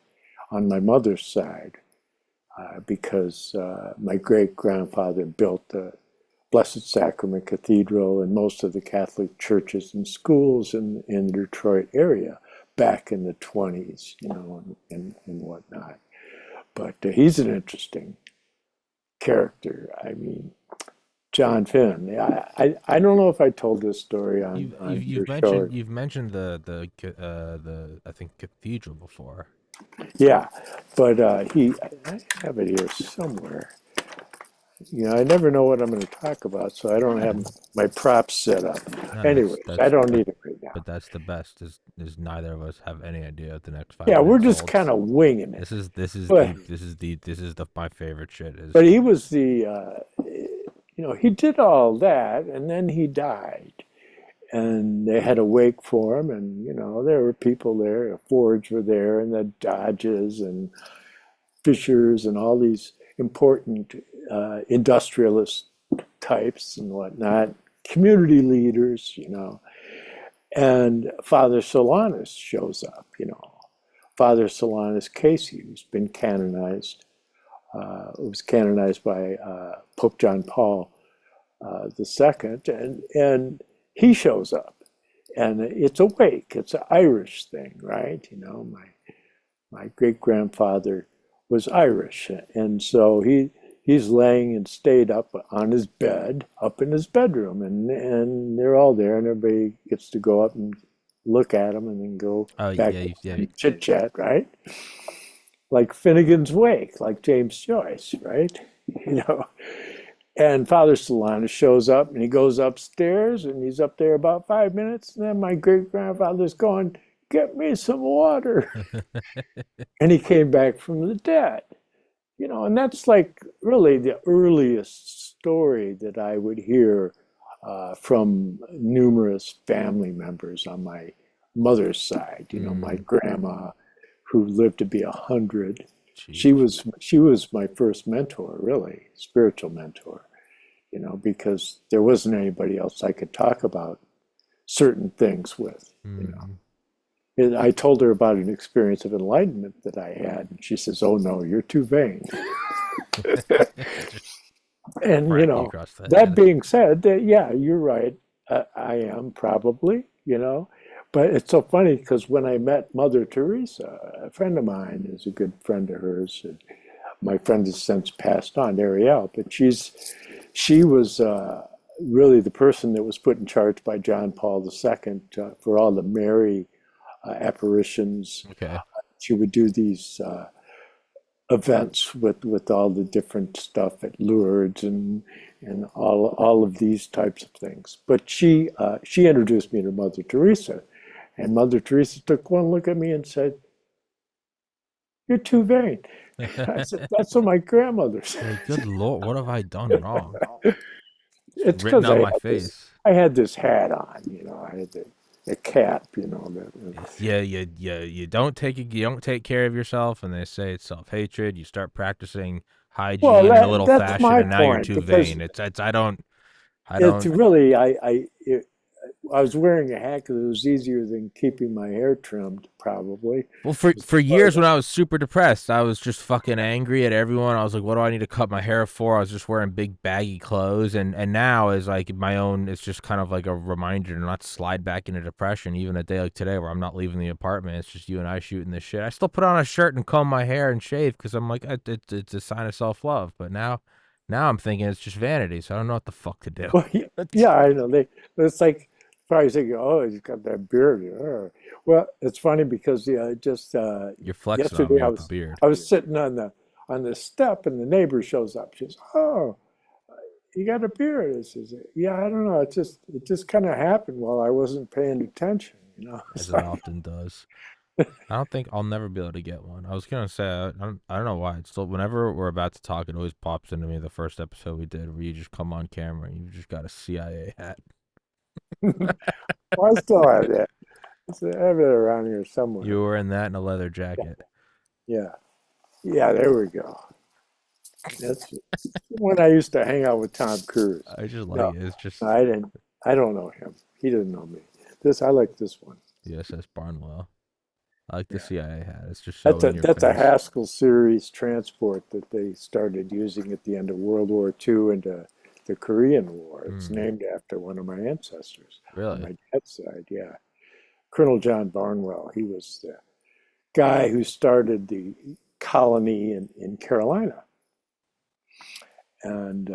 on my mother's side, because my great grandfather built the Blessed Sacrament Cathedral and most of the Catholic churches and schools in the Detroit area back in the 20s, you know, and whatnot. But he's an interesting character. I mean, John Finn. I don't know if I told this story on your show. You've mentioned the I think cathedral before. Yeah, but I have it here somewhere. You know, I never know what I'm going to talk about, so I don't have my props set up. No, Anyways, I don't need it right now. but that's the best. Is neither of us have any idea what the next five Yeah, we're minutes just kind holds. of winging it. But This is the my favorite shit. Is but he was the you know, he did all that, and then he died, and they had a wake for him, and you know, there were people there. The Fords were there, and the Dodges and Fishers, and all these important industrialist types and whatnot, community leaders, you know. And Father Solanus shows up, you know. Father Solanus Casey, who's been canonized, was canonized by Pope John Paul II, and he shows up. And it's a wake, it's an Irish thing, right? You know, my great grandfather was Irish, and so he's laying and stayed up on his bed, up in his bedroom, and they're all there, and everybody gets to go up and look at him, and then go oh back yeah. and chit chat, right? Like Finnegan's Wake, like James Joyce, right? You know. And Father Solanus shows up, and he goes upstairs, and he's up there about 5 minutes, and then my great grandfather's going, "Get me some water," and he came back from the dead. You know, and that's like really the earliest story that I would hear from numerous family members on my mother's side. You know, my grandma, who lived to be 100, Jeez. she was my first mentor, really, spiritual mentor. You know, because there wasn't anybody else I could talk about certain things with. You know, Mm. and I told her about an experience of enlightenment that I had, and she says, "Oh no, you're too vain." Just And you crack you know, across the that head. being said, that yeah, you're right. I am probably, you know, but it's so funny because when I met Mother Teresa, a friend of mine is a good friend of hers. And my friend has since passed on, Ariel, but she was really the person that was put in charge by John Paul II for all the Mary apparitions. Okay. She would do these events with all the different stuff at Lourdes and all of these types of things. But she introduced me to Mother Teresa, and Mother Teresa took one look at me and said, "You're too vain." I said, "That's what my grandmother You're said." like, good Lord, what have I done wrong? It's It's written because on my face. I had this hat on, you know, I had the cap, you know. It's, yeah, you don't you don't take care of yourself, and they say it's self-hatred. You start practicing Well, hygiene in a little that's fashion, my and now you're point too because vain. I it's don't. really I was wearing a hat because it was easier than keeping my hair trimmed, probably. Well, for years when I was super depressed, I was just fucking angry at everyone. I was like, what do I need to cut my hair for? I was just wearing big baggy clothes, and now is like my own. It's just kind of like a reminder to not slide back into depression. Even a day like today, where I'm not leaving the apartment, it's just you and I shooting this shit. I still put on a shirt and comb my hair and shave because I'm like, it's a sign of self love. But now I'm thinking it's just vanity, so I don't know what the fuck to do. Well, yeah, yeah, I know. It's like probably thinking, oh, he's got that beard. Well, it's funny because just You're flexing on yesterday me with the beard. I was sitting on the step and the neighbor shows up. She says, "Oh, you got a beard?" I says, "Yeah, I don't know. It just kind of happened while I wasn't paying attention. As It's it like, often does. I don't think I'll never be able to get one. I was gonna say I don't know why. It's still whenever we're about to talk, it always pops into me the first episode we did where you just come on camera and you just got a CIA hat. well, I still have that. I have it around here somewhere. You were in that and a leather Yeah, jacket. yeah, yeah. There we go. That's when I used to hang out with Tom Cruise. I just like No, it. It's no, just I didn't. I don't know him. He doesn't know me. I like this one. USS Barnwell. I like the Yeah, CIA hat. It's just so in your that's a face. Haskell series transport that they started using at the end of World War II and the Korean War. It's Hmm. named after one of my ancestors on Really? my dad's side. Yeah, Colonel John Barnwell. He was the guy who started the colony in Carolina. And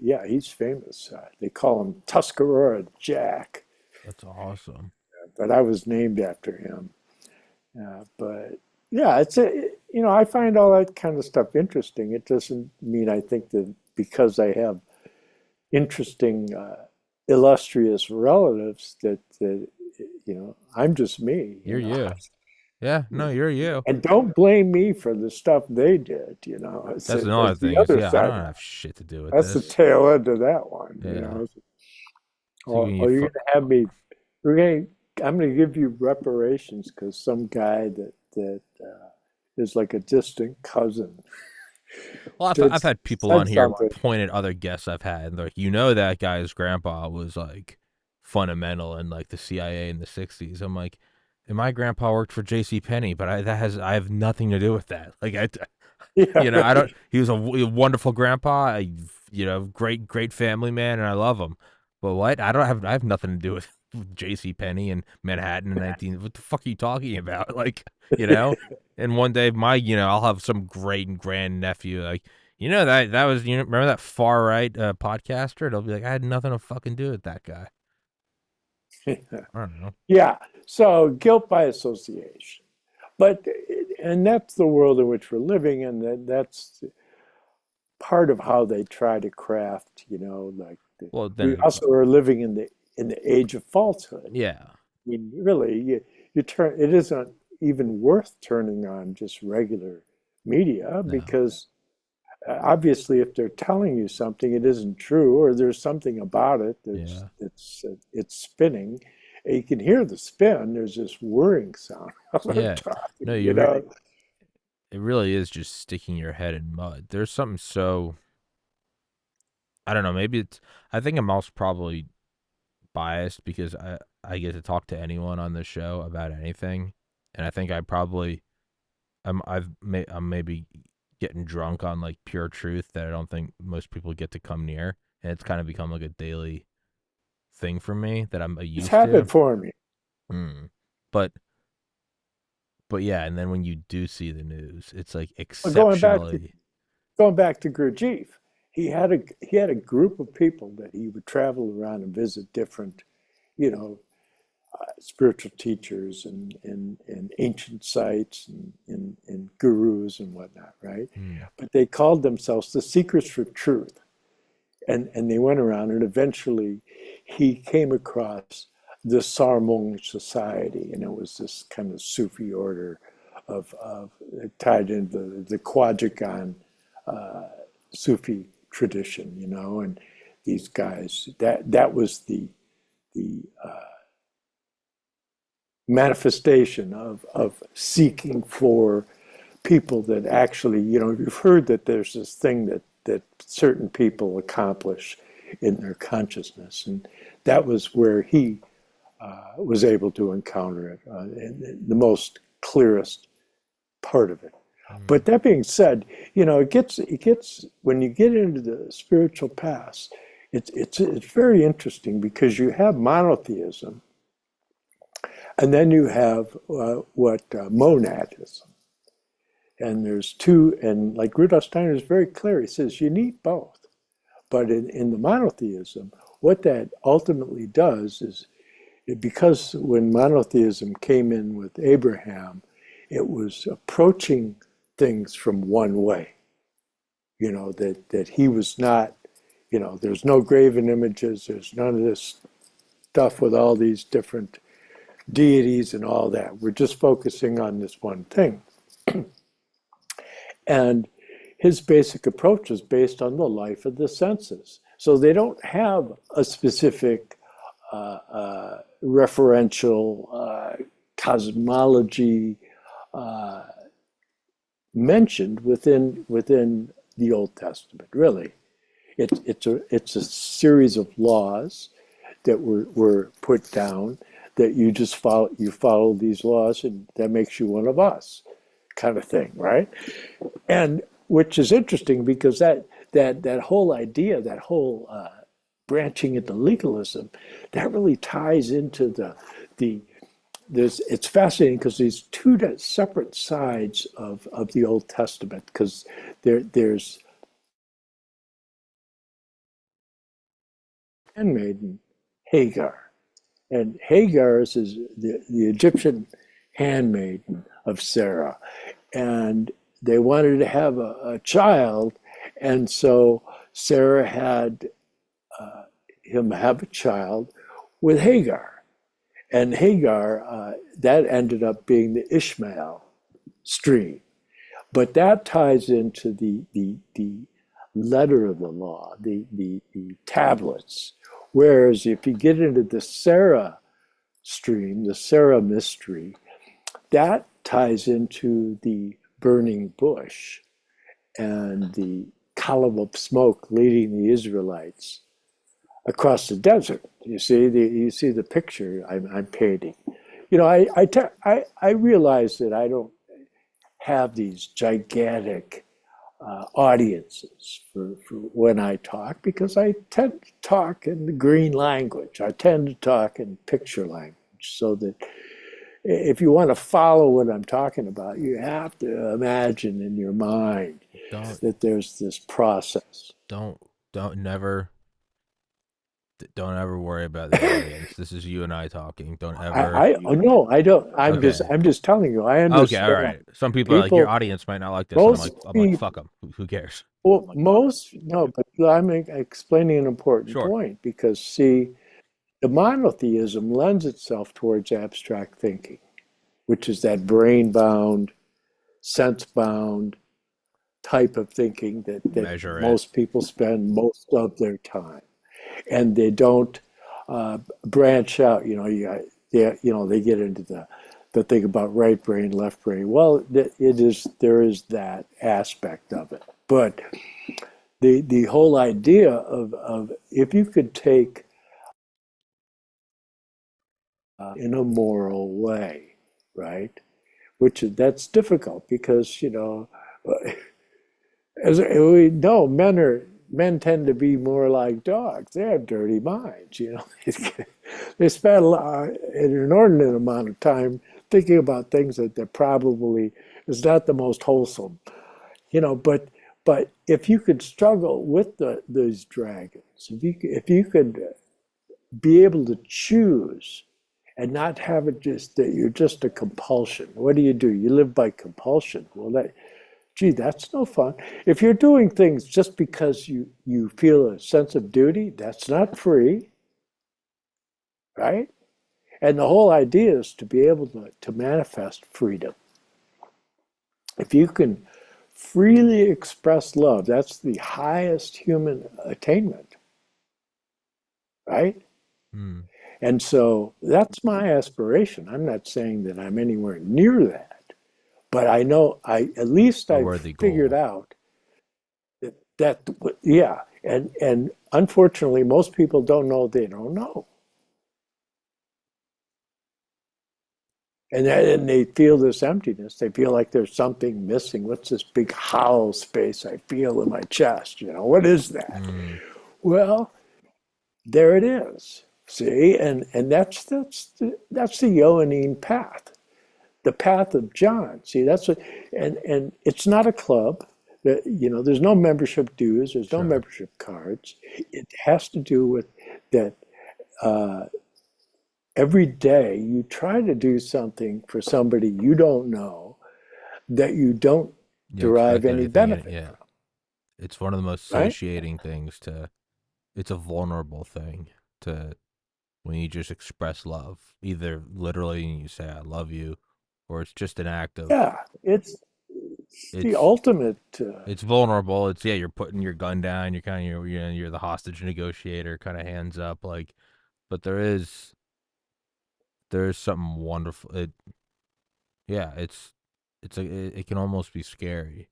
yeah, he's famous. They call him Tuscarora Jack, That's awesome. but I was named after him. But yeah, I find all that kind of stuff interesting. It doesn't mean I think that because I have interesting, illustrious relatives that I'm just me. You're you. Yeah, no, you're you. And don't blame me for the stuff they did. That's another It's the thing is other yeah, I side. don't have shit to do with That's the this. tail end of that one. Yeah. So Oh, when you oh, you're gonna have me. We're gonna. I'm gonna give you reparations because some guy that is like a distant cousin well, did I've had people on said here something. point at other guests I've had, and they're like, that guy's grandpa was like fundamental in like the CIA in the '60s. I'm like, and my grandpa worked for J.C. Penney, but I have nothing to do with that. Like Yeah, I don't. right. He was a wonderful grandpa, great family man, and I love him. But what? I have nothing to do with J.C. Penney and Manhattan in 19. What the fuck are you talking about? Like, you know. And one day, I'll have some great grand nephew like, that was remember that far right podcaster? They'll be like, I had nothing to fucking do with that guy. I don't know. Yeah. So guilt by association, but and that's the world in which we're living, and that's part of how they try to craft. Like Well, we then, also are living in the age of falsehood. yeah, I mean, really, you turn it isn't even worth turning on just regular media no, because obviously, if they're telling you something, it isn't true, or there's something about it that's yeah. it's spinning. And you can hear the spin. There's this whirring sound while they're Yeah. talking. No, it really is just sticking your head in mud. There's something so I don't know. Maybe I think I'm also probably biased because I get to talk to anyone on this show about anything, and I think I probably I'm maybe getting drunk on like pure truth that I don't think most people get to come near, and it's kind of become like a daily thing for me that I'm It's used to. happened for me. Mm. But yeah, and then when you do see the news, it's like Well, exceptionally going back to Gurdjieff, he had a group of people that he would travel around and visit different, you know, spiritual teachers and ancient sites and gurus and whatnot, right? mm, But they called themselves the Seekers for Truth. And they went around and eventually he came across the Sarmung Society, and it was this kind of Sufi order of tied into the Kwajagan Sufi tradition, and these guys that was the manifestation of seeking for people that actually, you've heard that there's this thing that certain people accomplish in their consciousness, and that was where he was able to encounter it in the most clearest part of it. Mm. But that being said, it gets when you get into the spiritual paths, it's very interesting because you have monotheism, and then you have what monadism, and there's two, and like Rudolf Steiner is very clear. He says you need both. But in the monotheism, what that ultimately does is because when monotheism came in with Abraham, it was approaching things from one way. That he was not, there's no graven images, there's none of this stuff with all these different deities and all that. We're just focusing on this one thing. And his basic approach is based on the life of the senses. So they don't have a specific referential cosmology mentioned within the Old Testament. Really, it's a series of laws that were put down that you just follow. You follow these laws, and that makes you one of us, kind of thing, right? And which is interesting because that whole idea, that whole branching into legalism, that really ties into the it's fascinating because these two separate sides of the Old Testament, because there's handmaiden Hagar, and Hagar is the Egyptian handmaiden of Sarah, and they wanted to have a child, and so Sarah had him have a child with Hagar. And Hagar, that ended up being the Ishmael stream. But that ties into the letter of the law, the tablets. Whereas if you get into the Sarah stream, the Sarah mystery, that ties into the burning bush and the column of smoke leading the Israelites across the desert. You see the picture I'm painting. I realize that I don't have these gigantic audiences for when I talk because I tend to talk in the green language. I tend to talk in picture language, so that if you want to follow what I'm talking about, you have to imagine in your mind Don't that there's this process. don't don't never don't ever worry about the audience. This is you and I talking. Don't ever. Oh, no, I don't. Okay. I'm just telling you. I Okay. All understand. right. Some people are like your People, audience might not like this, and I'm like most I'm like people, fuck them. Who cares? well, most no, but I'm explaining an important Sure. point because see, the monotheism lends itself towards abstract thinking, which is that brain-bound, sense-bound type of thinking that Measure it. most people spend most of their time, and they don't branch out. They get into the thing about right brain, left brain. Well, there is that aspect of it, but the whole idea of if you could take in a moral way, right? Which that's difficult because as we know, men tend to be more like dogs. They have dirty minds. They spend an inordinate amount of time thinking about things that probably is not the most wholesome. But if you could struggle with these dragons, if you could be able to choose and not have it just that you're just a compulsion. What do? You live by compulsion. Well, that's no fun. If you're doing things just because you feel a sense of duty, that's not free, right? And the whole idea is to be able to manifest freedom. If you can freely express love, that's the highest human attainment, right? Hmm. And so that's my aspiration. I'm not saying that I'm anywhere near that, but I know at least A I've worthy figured goal. out that yeah, and unfortunately most people don't know they don't know. And they feel this emptiness. They feel like there's something missing. What's this big hollow space I feel in my chest? What is that? Mm. Well, there it is. See, and that's the Johannine path, the path of John. See, that's what, and it's not a club. There's no membership dues. There's no Sure. membership cards. It has to do with that. Uh, every day you try to do something for somebody you don't know that you don't You derive expect any anything in it, benefit yeah. from, It's one of the most right? satiating things to. It's a vulnerable thing to when you just express love, either literally and you say I love you, or it's just an act of Yeah, it's the it's ultimate. it's vulnerable. It's, yeah, you're putting your gun down. You're kind of you're the hostage negotiator, kind of hands up, like. But there is something wonderful. Yeah, it can almost be scary,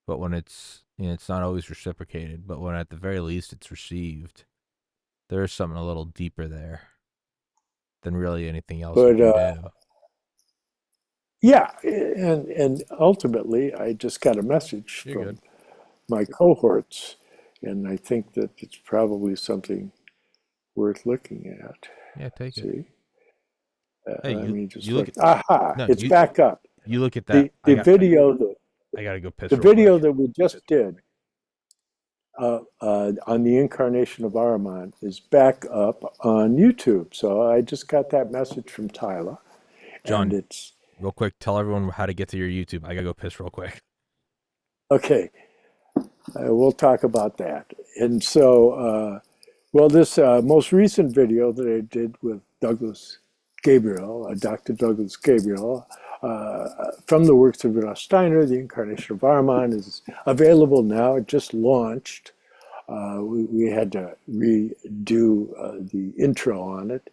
but when it's not always reciprocated, but when at the very least it's received, there is something a little deeper there than really anything else you But can do. yeah, and ultimately, I just got a message You're good. from my cohorts, and I think that it's probably something worth looking at. Yeah, take it. See, Hey, let you me just you look look. at Aha, no it's you back up. you look at that. The the video the, I gotta go the piss real video quick. that we just did on the incarnation of Ahriman is back up on YouTube. So I just got that message from Tyler, and John, it's real quick, tell everyone how to get to your YouTube. I gotta go piss real quick. okay. We'll talk about that. And so, well, this most recent video that I did with Douglas Gabriel, Dr. Douglas Gabriel, from the works of Rudolf Steiner, The Incarnation of Ahriman, is available now. It just launched. We had to redo the intro on it,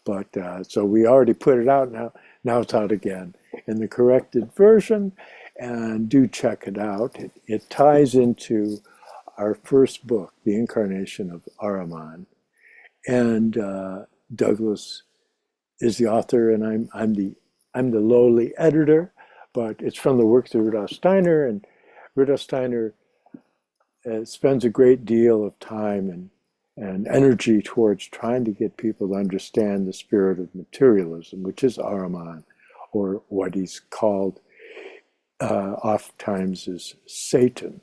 but so we already put it out now. Now it's out again in the corrected version, and do check it out. It ties into our first book, The Incarnation of Ahriman, and Douglas is the author, and I'm the lowly editor, but it's from the works of Rudolf Steiner, and Rudolf Steiner spends a great deal of time and energy towards trying to get people to understand the spirit of materialism, which is Ahriman, or what he's called oftentimes as Satan.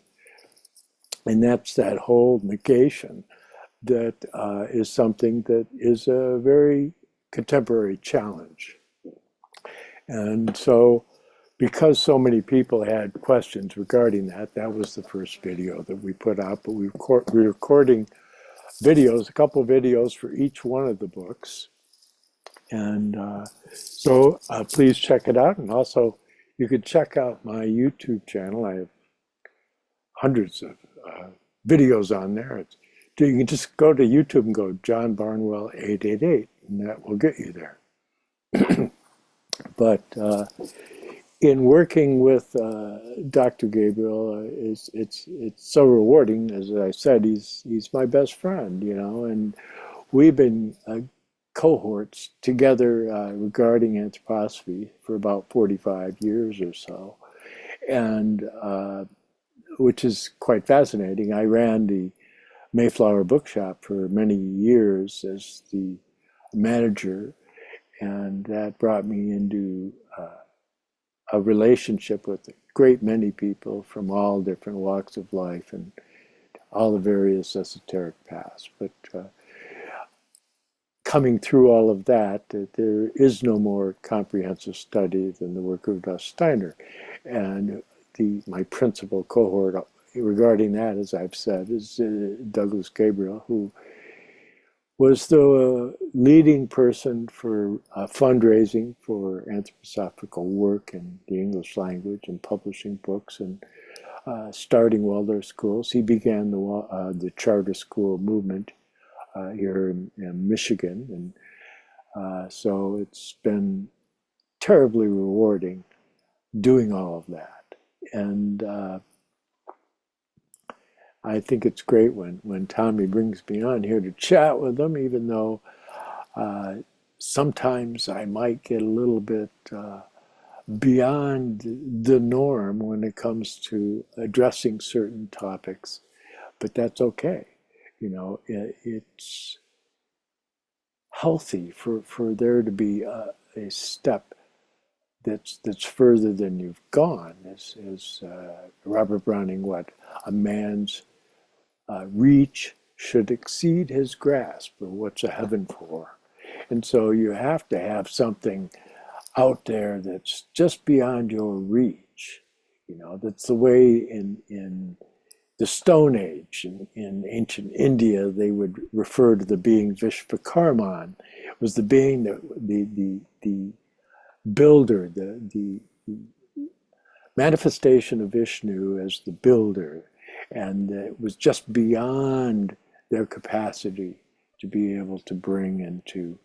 And that's that whole negation that is something that is a very contemporary challenge. And so, because so many people had questions regarding that, that was the first video that we put out. But we're recording videos, a couple of videos for each one of the books. And so please check it out. And also, you could check out my YouTube channel. I have hundreds of videos on there. You can just go to YouTube and go John Barnwell 888, and that will get you there. But in working with Dr. Gabriel, it's so rewarding. As I said, he's my best friend, and we've been cohorts together regarding anthroposophy for about 45 years or so, and which is quite fascinating. I ran the Mayflower Bookshop for many years as the manager, and that brought me into a relationship with a great many people from all different walks of life and all the various esoteric paths. But coming through all of that, there is no more comprehensive study than the work of Rudolf Steiner. And my principal cohort regarding that, as I've said, is Douglas Gabriel, who was the leading person for fundraising for anthroposophical work in the English language and publishing books and starting Waldorf schools. He began the charter school movement here in Michigan, and so it's been terribly rewarding doing all of that. And I think it's great when Tommy brings me on here to chat with him, even though sometimes I might get a little bit beyond the norm when it comes to addressing certain topics, but that's okay. It's healthy for there to be a step that's further than you've gone. As Robert Browning, what a man's reach should exceed his grasp, or what's a heaven for? And so you have to have something out there that's just beyond your reach. That's the way in the Stone Age. In ancient India, they would refer to the being Vishvakarman. It was the being, the builder, the manifestation of Vishnu as the builder. And it was just beyond their capacity to be able to bring into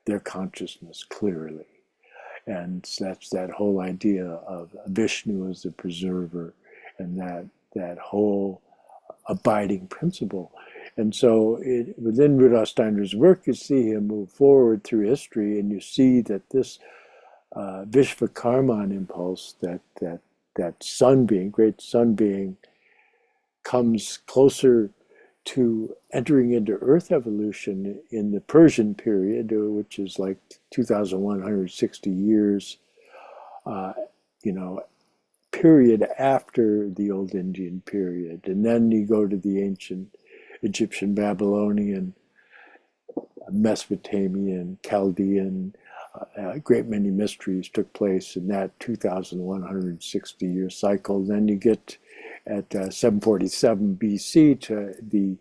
their consciousness clearly. And that's that whole idea of Vishnu as the preserver, and that whole abiding principle. And so within Rudolf Steiner's work, you see him move forward through history, and you see that this Vishvakarman impulse, that sun being, great sun being, comes closer to entering into Earth evolution in the Persian period, which is like 2,160 years, period after the Old Indian period. And then you go to the ancient Egyptian, Babylonian, Mesopotamian, Chaldean. A great many mysteries took place in that 2,160-year cycle. Then you get at 747 BC to the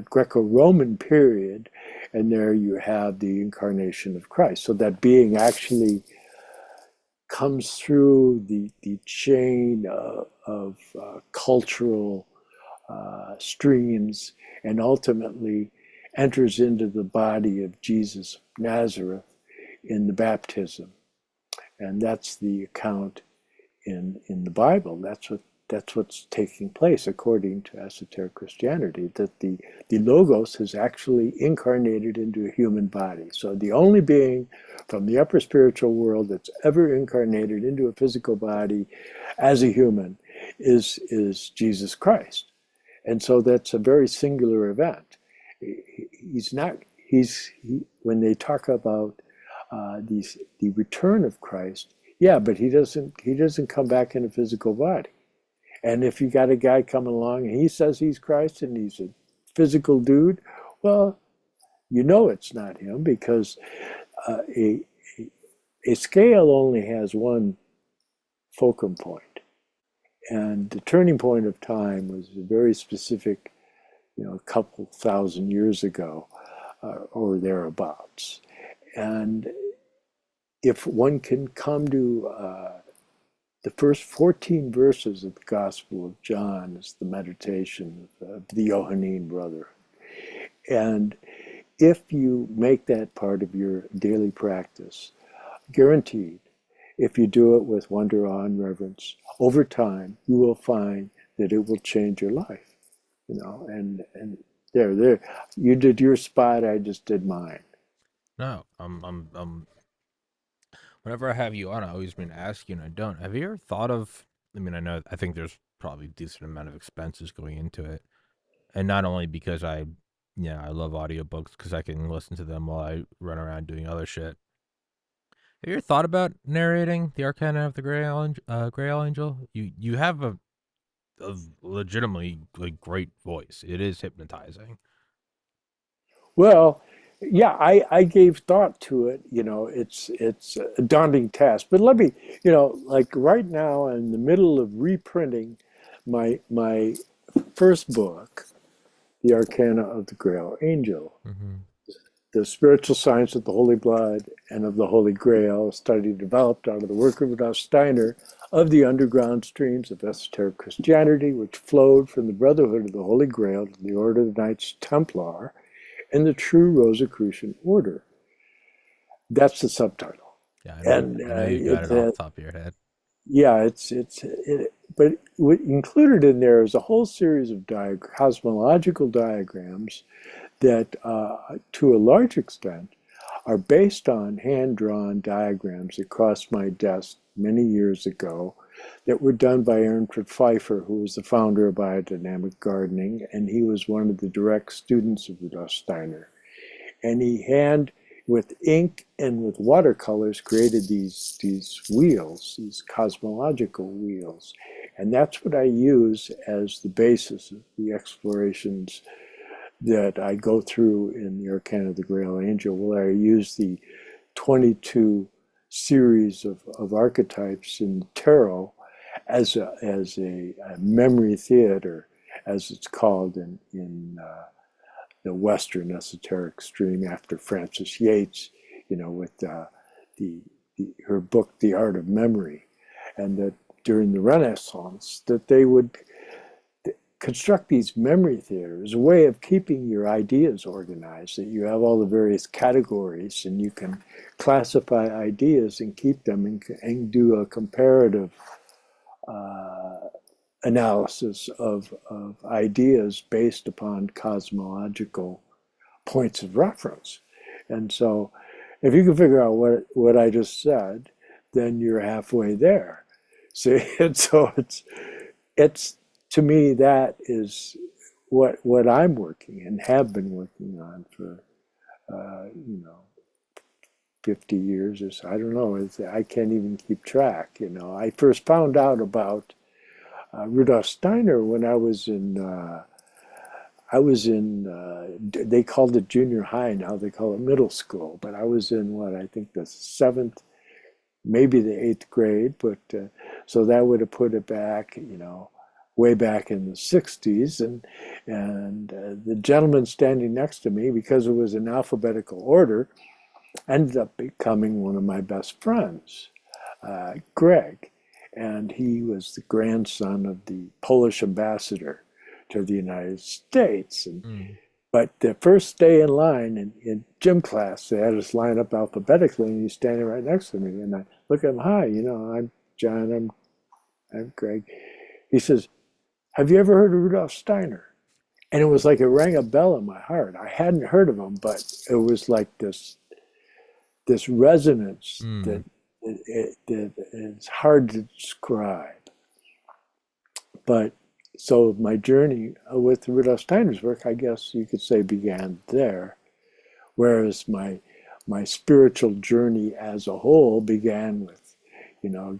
Greco-Roman period, and there you have the incarnation of Christ. So that being actually comes through the chain of cultural streams, and ultimately enters into the body of Jesus of Nazareth in the baptism. And that's the account in the Bible. That's what's taking place according to esoteric Christianity, that the Logos has actually incarnated into a human body. So the only being from the upper spiritual world that's ever incarnated into a physical body as a human is Jesus Christ. And so that's a very singular event. When they talk about the return of Christ, yeah, but he doesn't come back in a physical body. And if you got a guy coming along and he says he's Christ and he's a physical dude, well, it's not him, because a scale only has one fulcrum point. And the turning point of time was a very specific, a couple thousand years ago, or thereabouts. And if one can come to the first 14 verses of the Gospel of John is the meditation of the Johannine brother. And if you make that part of your daily practice, guaranteed, if you do it with wonder, awe, and reverence, over time, you will find that it will change your life. And there, you did your spot, I just did mine. No, whenever I have you on, I always mean to ask you, and I don't. Have you ever thought of? I think there's probably a decent amount of expenses going into it, and not only because I love audiobooks because I can listen to them while I run around doing other shit. Have you ever thought about narrating the Arcana of the Grail Angel? You have a legitimately great voice. It is hypnotizing. Well, yeah, I gave thought to it. It's a daunting task. But let me, like right now, I'm in the middle of reprinting my first book, The Arcana of the Grail Angel, Mm-hmm. the spiritual science of the Holy Blood and of the Holy Grail, a study developed out of the work of Rudolf Steiner of the underground streams of esoteric Christianity, which flowed from the Brotherhood of the Holy Grail to the Order of the Knights Templar and the True Rosicrucian Order. That's the subtitle. Yeah, And I know you got it off the top of your head. yeah, but included in there is a whole series of cosmological diagrams that, to a large extent, are based on hand-drawn diagrams across my desk many years ago that were done by Ernfrid Pfeiffer, who was the founder of biodynamic gardening, and he was one of the direct students of Rudolf Steiner. And he with ink and with watercolors, created these wheels, these cosmological wheels. And that's what I use as the basis of the explorations that I go through in the Arcana of the Grail Angel, where I use the 22 series of archetypes in tarot as a memory theater, as it's called in the Western esoteric stream after Frances Yates, with her book, The Art of Memory, and that during the Renaissance, that they would construct these memory theaters, a way of keeping your ideas organized, that you have all the various categories and you can classify ideas and keep them and do a comparative analysis of ideas based upon cosmological points of reference. And so if you can figure out what I just said, then you're halfway there. See, and so it's to me, that is what I'm working and have been working on for 50 years or so. I don't know. I can't even keep track. I first found out about Rudolf Steiner when I was in they called it junior high, now they call it middle school, but I was in I think the seventh, maybe the eighth grade, but so that would have put it back, way back in the 60s, and the gentleman standing next to me, because it was in alphabetical order, ended up becoming one of my best friends, Greg. And he was the grandson of the Polish ambassador to the United States. But the first day in line in gym class, they had us line up alphabetically, and he's standing right next to me. And I look at him, hi, I'm John, I'm Greg. He says, have you ever heard of Rudolf Steiner? And it was like it rang a bell in my heart. I hadn't heard of him, but it was like this resonance that it's hard to describe. But so my journey with Rudolf Steiner's work, I guess you could say, began there, whereas my spiritual journey as a whole began with,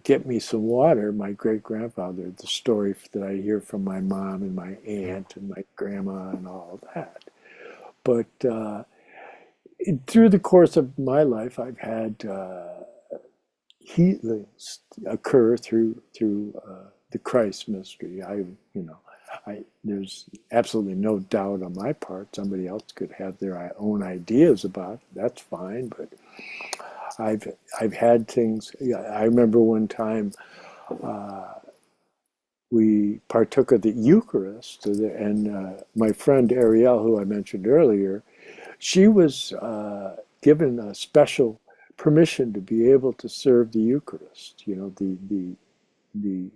Get Me Some Water, my great-grandfather, the story that I hear from my mom and my aunt and my grandma and all that. But through the course of my life, I've had healings occur through the Christ mystery. There's absolutely no doubt on my part. Somebody else could have their own ideas about it. That's fine, but I've had things. I remember one time we partook of the Eucharist, and my friend Ariel, who I mentioned earlier, she was given a special permission to be able to serve the Eucharist. The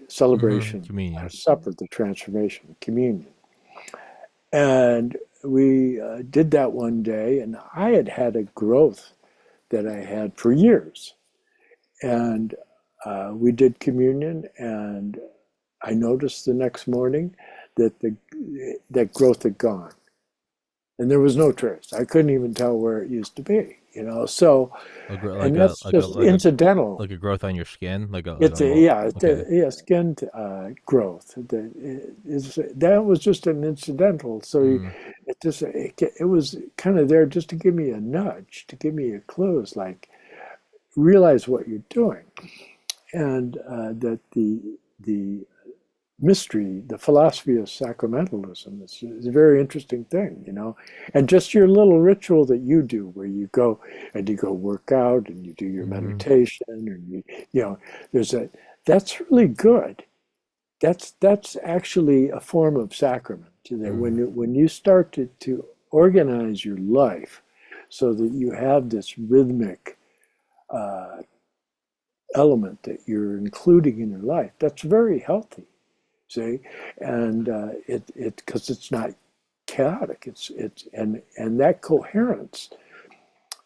celebration, communion, supper, the transformation, communion. And we did that one day, and I had a growth that I had for years. And we did communion, and I noticed the next morning that that growth had gone. And there was no trace. I couldn't even tell where it used to be, So, and that's just incidental. like a growth on your skin, skin growth. That was just an incidental. So it was kind of there just to give me a nudge, to give me a clue. It's like, realize what you're doing, and that the mystery, the philosophy of sacramentalism is a very interesting thing, and just your little ritual that you do, where you go work out and you do your meditation, and that's really good. That's actually a form of sacrament. That when you start to organize your life so that you have this rhythmic element that you're including in your life, that's very healthy. See, and because it's not chaotic. It's and that coherence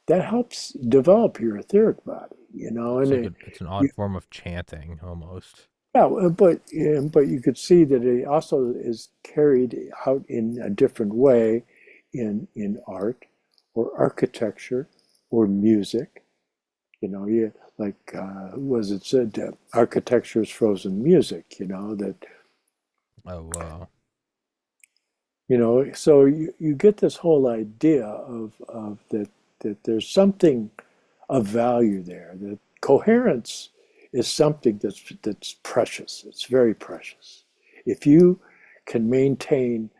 that helps develop your etheric body, It's and like it's an odd form of chanting almost. yeah, but you could see that it also is carried out in a different way in art or architecture or music. You like who was it said architecture is frozen music. That Oh wow. so you get this whole idea of that there's something of value there. That coherence is something that's precious. It's very precious. If you can maintain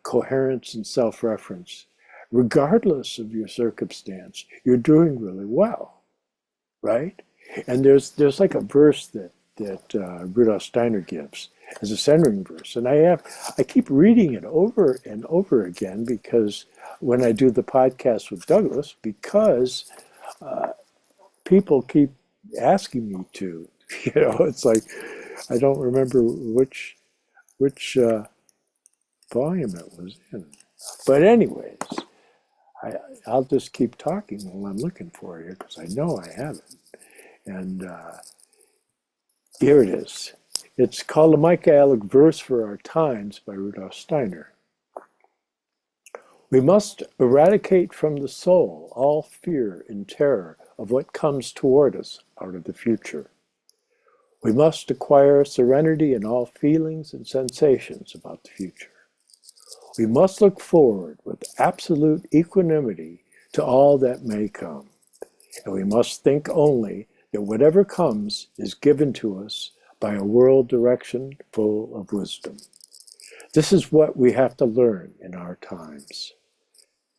coherence and self-reference, regardless of your circumstance, you're doing really well, right? And there's like a verse that Rudolf Steiner gives as a centering verse, and I keep reading it over and over again because when I do the podcast with Douglas, because people keep asking me to. It's like I don't remember which volume it was in. But anyways, I, I'll just keep talking while I'm looking for it because I know I have it. And here it is. It's called the Michaelic Verse for Our Times by Rudolf Steiner. We must eradicate from the soul all fear and terror of what comes toward us out of the future. We must acquire serenity in all feelings and sensations about the future. We must look forward with absolute equanimity to all that may come. And we must think only that whatever comes is given to us by a world direction full of wisdom. This is what we have to learn in our times.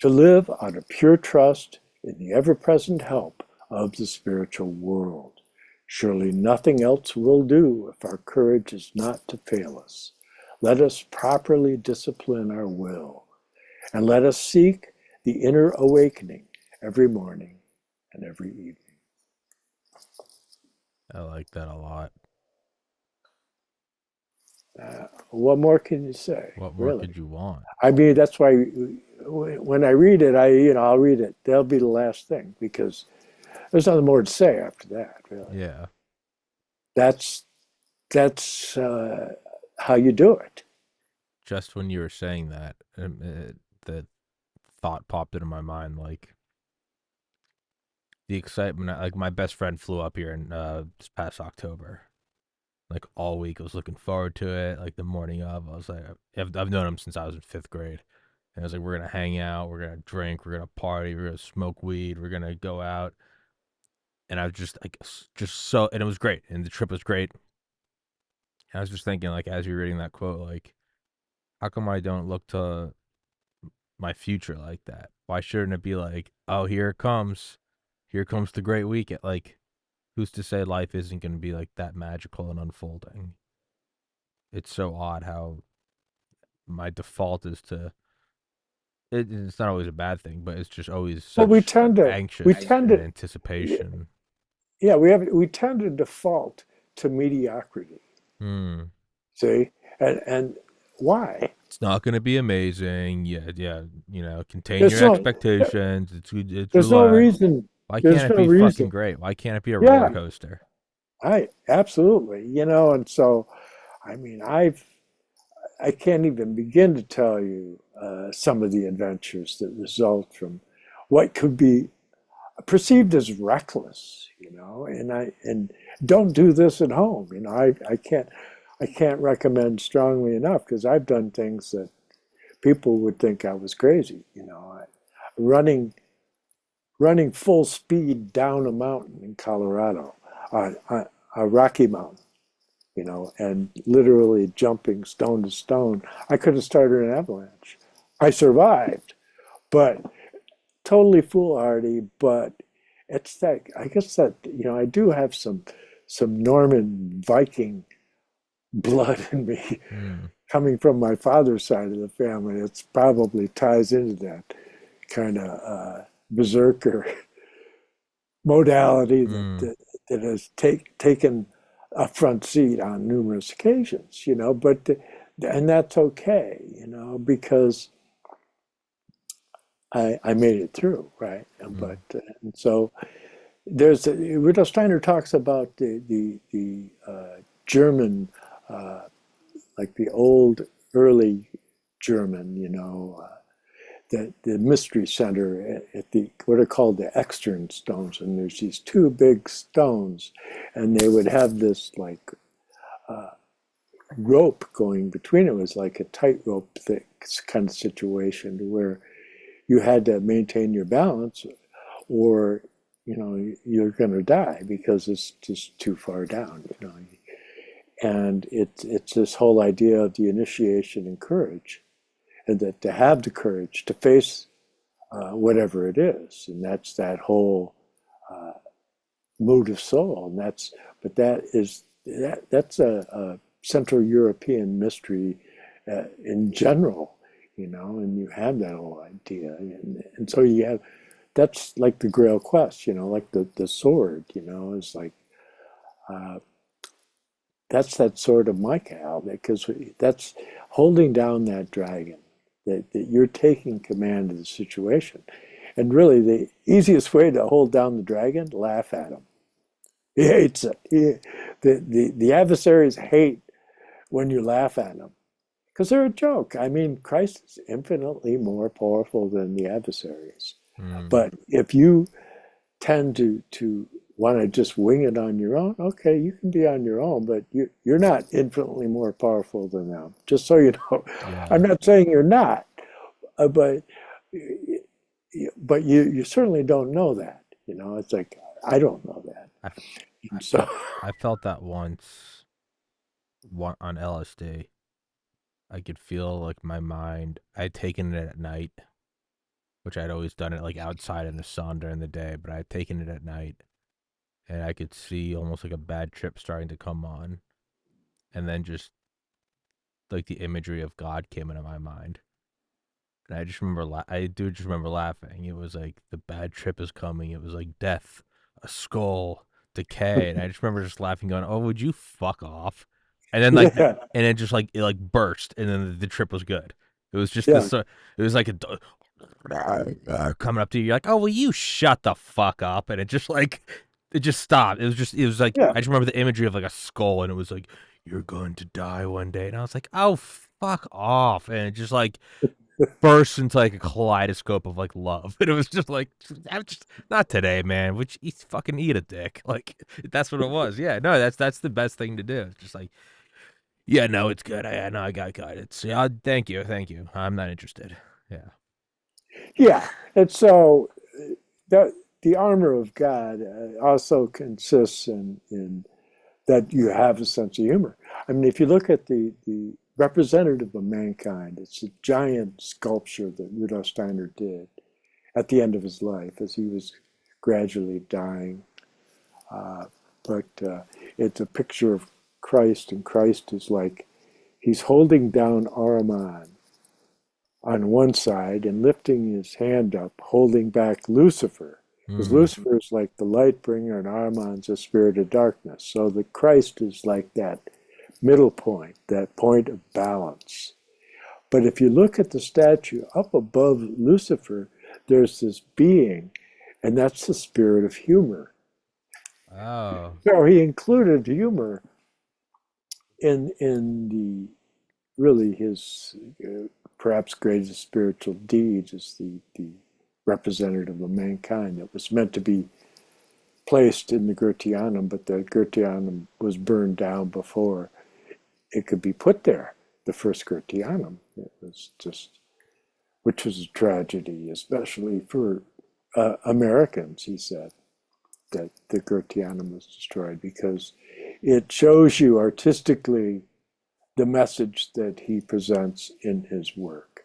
To live out of pure trust in the ever-present help of the spiritual world. Surely nothing else will do if our courage is not to fail us. Let us properly discipline our will, and let us seek the inner awakening every morning and every evening. I like that a lot. What more can you say, What more really? could you want? I mean, that's why when I read it, I'll read it. That'll be the last thing because there's nothing more to say after that, really. Yeah. That's that's how you do it. Just when you were saying that, the thought popped into my mind, like the excitement. Like my best friend flew up here in this past October. Like all week, I was looking forward to it. Like the morning of, I was like, I've known him since I was in fifth grade. And I was like, we're gonna hang out, we're gonna drink, we're gonna party, we're gonna smoke weed, we're gonna go out. And I was just like, just so, and it was great, and the trip was great. And I was just thinking, like, as you're reading that quote, like, how come I don't look to my future like that? Why shouldn't it be like, oh, here comes the great weekend? Like, who's to say life isn't going to be like that magical and unfolding? It's so odd how my default is to. It's not always a bad thing, but it's just always Well, such we anxious tend and to, anticipation. yeah, we tend to default to mediocrity. Hmm. See, and why? It's not going to be amazing. Yeah, yeah. Contain There's your no, expectations. It's there's no relaxed. reason. Why can't There's it no be reason. fucking great? Why can't it be a roller Yeah, coaster? I absolutely. And so, I mean, I can't even begin to tell you some of the adventures that result from what could be perceived as reckless. And don't do this at home. I can't recommend strongly enough because I've done things that people would think I was crazy. Running running full speed down a mountain in Colorado, a Rocky Mountain, and literally jumping stone to stone. I could have started an avalanche. I survived, but totally foolhardy. But it's that I guess that I do have some Norman Viking blood in me Hmm. coming from my father's side of the family. It's probably ties into that kind of berserker modality Hmm. that has taken a front seat on numerous occasions, but and that's okay, because I made it through, right? Mm. But and so Rudolf Steiner talks about the German, uh, like the old early German, the mystery center at the what are called the extern stones, and there's these two big stones, and they would have this like rope going between. It was like a tightrope kind of situation where you had to maintain your balance, or you're going to die because it's just too far down. And it's this whole idea of the initiation and courage, and that to have the courage to face whatever it is, and that's that whole mood of soul, and that's a Central European mystery in general, and you have that whole idea, and so you have that's like the Grail quest, like the sword, is like uh, that's that sword of Michael, because that's holding down that dragon, that you're taking command of the situation. And really, the easiest way to hold down the dragon, laugh at him. He hates it. The adversaries hate when you laugh at them because they're a joke. I mean, Christ is infinitely more powerful than the adversaries. Mm. But if you tend to want to just wing it on your own, okay, you can be on your own, but you're not infinitely more powerful than them. Just so you know, I'm Yeah. not saying you're not, but you certainly don't know that. It's like I don't know that, I, I and so felt I felt that once on LSD. I could feel like my mind. I'd taken it at night, which I'd always done it like outside in the sun during the day, but I'd taken it at night, and I could see almost like a bad trip starting to come on, and then just like the imagery of God came into my mind, and I just remember, I do just remember laughing. It was like the bad trip is coming. It was like death, a skull, decay, and I just remember just laughing, going, "Oh, would you fuck off?" And then yeah, and then just like it like burst, and then the trip was good. It was just yeah, this. It was like coming up to you. You're like, "Oh, will you shut the fuck up?" And it just stopped. It was like yeah. I just remember the imagery of like a skull, and it was like, "You're going to die one day," and I was like, "Oh, fuck off!" And it just like burst into like a kaleidoscope of like love, and it was just like, I'm just not today, man. Which fucking eat a dick. Like that's what it was. Yeah, no, that's the best thing to do. It's just like, yeah, no, it's good. I know I got guidance. Yeah, thank you. I'm not interested. Yeah. Yeah, and so the the armor of God also consists in that you have a sense of humor. I mean, if you look at the representative of mankind, it's a giant sculpture that Rudolf Steiner did at the end of his life as he was gradually dying. Uh, but it's a picture of Christ, and Christ is like he's holding down Ahriman on one side and lifting his hand up, holding back Lucifer. Because Mm. Lucifer is like the light bringer and Ahriman's a spirit of darkness. So the Christ is like that middle point, that point of balance. But if you look at the statue up above Lucifer, there's this being, and that's the spirit of humor. Oh. So he included humor in the really his perhaps greatest spiritual deeds is the representative of mankind that was meant to be placed in the Goetheanum, but the Goetheanum was burned down before it could be put there. The first Goetheanum, it was just, which was a tragedy, especially for Americans. He said that the Goetheanum was destroyed because it shows you artistically the message that he presents in his work.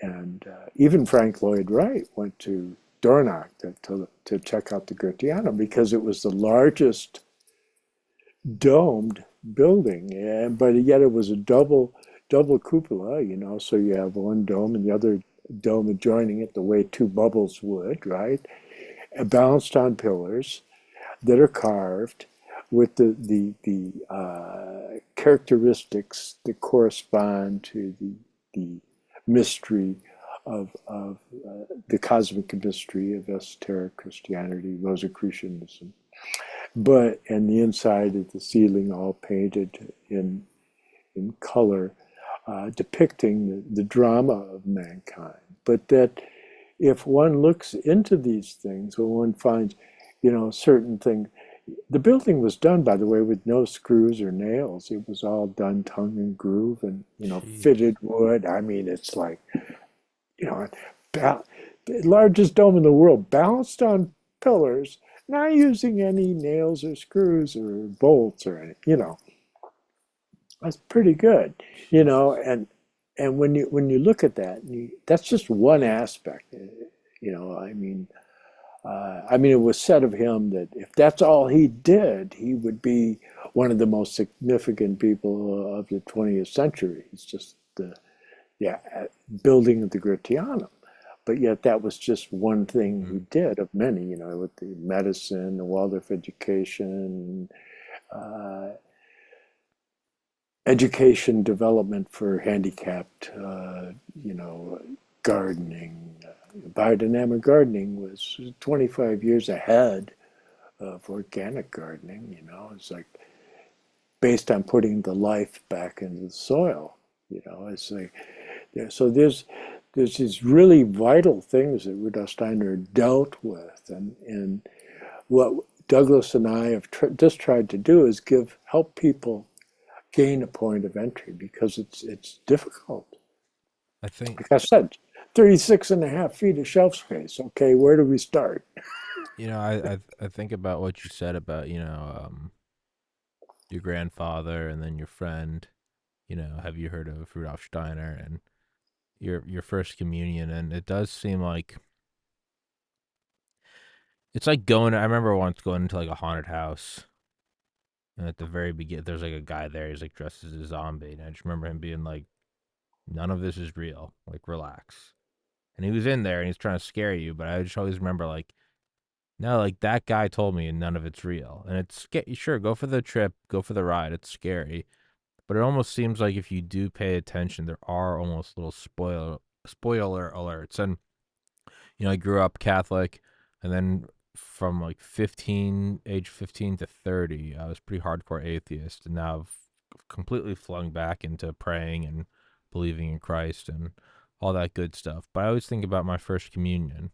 And even Frank Lloyd Wright went to Dornach to check out the Goetheanum because it was the largest domed building, but yet it was a double cupola, so you have one dome and the other dome adjoining it the way two bubbles would, right? Balanced on pillars that are carved with the characteristics that correspond to the mystery the cosmic mystery of esoteric Christianity, Rosicrucianism. But and the inside of the ceiling all painted in color, depicting the drama of mankind. But that if one looks into these things, when one finds, certain things, the building was done, by the way, with no screws or nails. It was all done tongue and groove and, Jeez. fitted wood. I mean, it's like, you know, the largest dome in the world, balanced on pillars, not using any nails or screws or bolts or anything, that's pretty good, Jesus. and when you look at that, that's just one aspect. It was said of him that if that's all he did, he would be one of the most significant people of the 20th century. It's just the yeah building of the Gratianum. But yet that was just one thing he Mm. did of many, with the medicine, the Waldorf education, uh, education development for handicapped, gardening. Biodynamic gardening was 25 years ahead of organic gardening. It's like based on putting the life back into the soil. It's like so there's these really vital things that Rudolf Steiner dealt with, and what Douglas and I have just tried to do is help people gain a point of entry because it's difficult. I think, Like I said, 36 and a half feet of shelf space. Okay, where do we start? I think about what you said about, your grandfather and then your friend. Have you heard of Rudolf Steiner and your first communion? And it does seem like it's like going. I remember once going into like a haunted house, and at the very beginning, there's like a guy there. He's like dressed as a zombie, and I just remember him being like, "None of this is real. Like, relax." And he was in there, and he's trying to scare you. But I just always remember like, no, like that guy told me, and none of it's real. And it's sure, go for the trip, go for the ride. It's scary, but it almost seems like if you do pay attention, there are almost little spoiler alerts. And I grew up Catholic, and then from like age 15 to 30, I was pretty hardcore atheist, and now I've completely flung back into praying and believing in Christ and all that good stuff. But I always think about my first communion,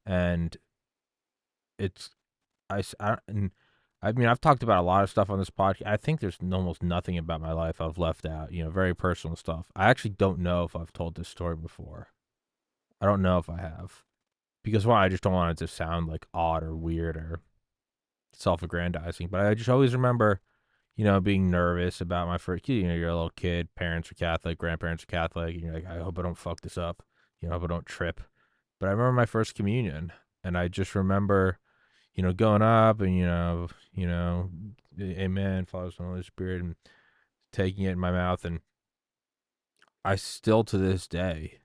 and it's and I mean, I've talked about a lot of stuff on this podcast. I think there's almost nothing about my life I've left out. Very personal stuff. I actually don't know if I've told this story before. I don't know if I have because one, I just don't want it to sound like odd or weird or self-aggrandizing. But I just always remember, being nervous about my first kid. You're a little kid, parents are Catholic, grandparents are Catholic, and you're like, I hope I don't fuck this up. I hope I don't trip. But I remember my first communion, and I just remember, going up and Amen, Father, Son, Holy Spirit, and taking it in my mouth, and I still to this day,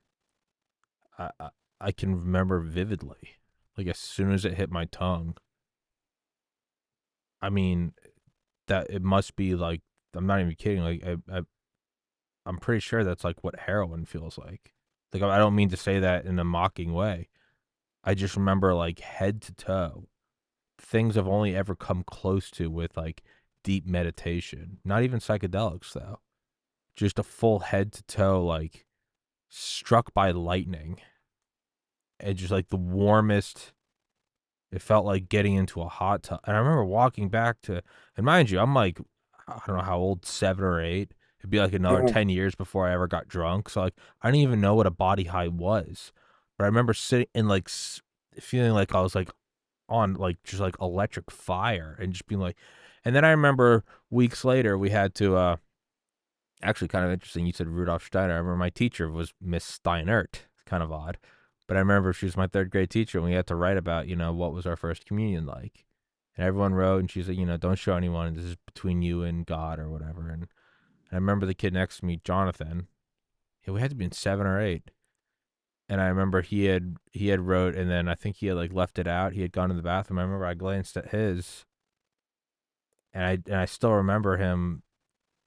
I I, I can remember vividly, like as soon as it hit my tongue. I mean, that it must be like I'm not even kidding. Like I'm pretty sure that's like what heroin feels like. Like I don't mean to say that in a mocking way. I just remember like head to toe things I've only ever come close to with like deep meditation. Not even psychedelics though. Just a full head to toe like struck by lightning. And just like the warmest, it felt like getting into a hot tub. And I remember walking back to, and mind you, I'm like, I don't know how old, 7 or 8. It'd be like another Yeah. 10 years before I ever got drunk. So like, I didn't even know what a body high was. But I remember sitting and like feeling like I was like on like just like electric fire and just being like, and then I remember weeks later we had to, actually kind of interesting. You said Rudolf Steiner. I remember my teacher was Miss Steinert. Kind of odd. But I remember she was my third grade teacher, and we had to write about, what was our first communion like. And everyone wrote, and she said, don't show anyone. This is between you and God or whatever. And I remember the kid next to me, Jonathan. Yeah, we had to be in 7 or 8. And I remember he had wrote, and then I think he had like left it out. He had gone to the bathroom. I remember I glanced at his, and I still remember him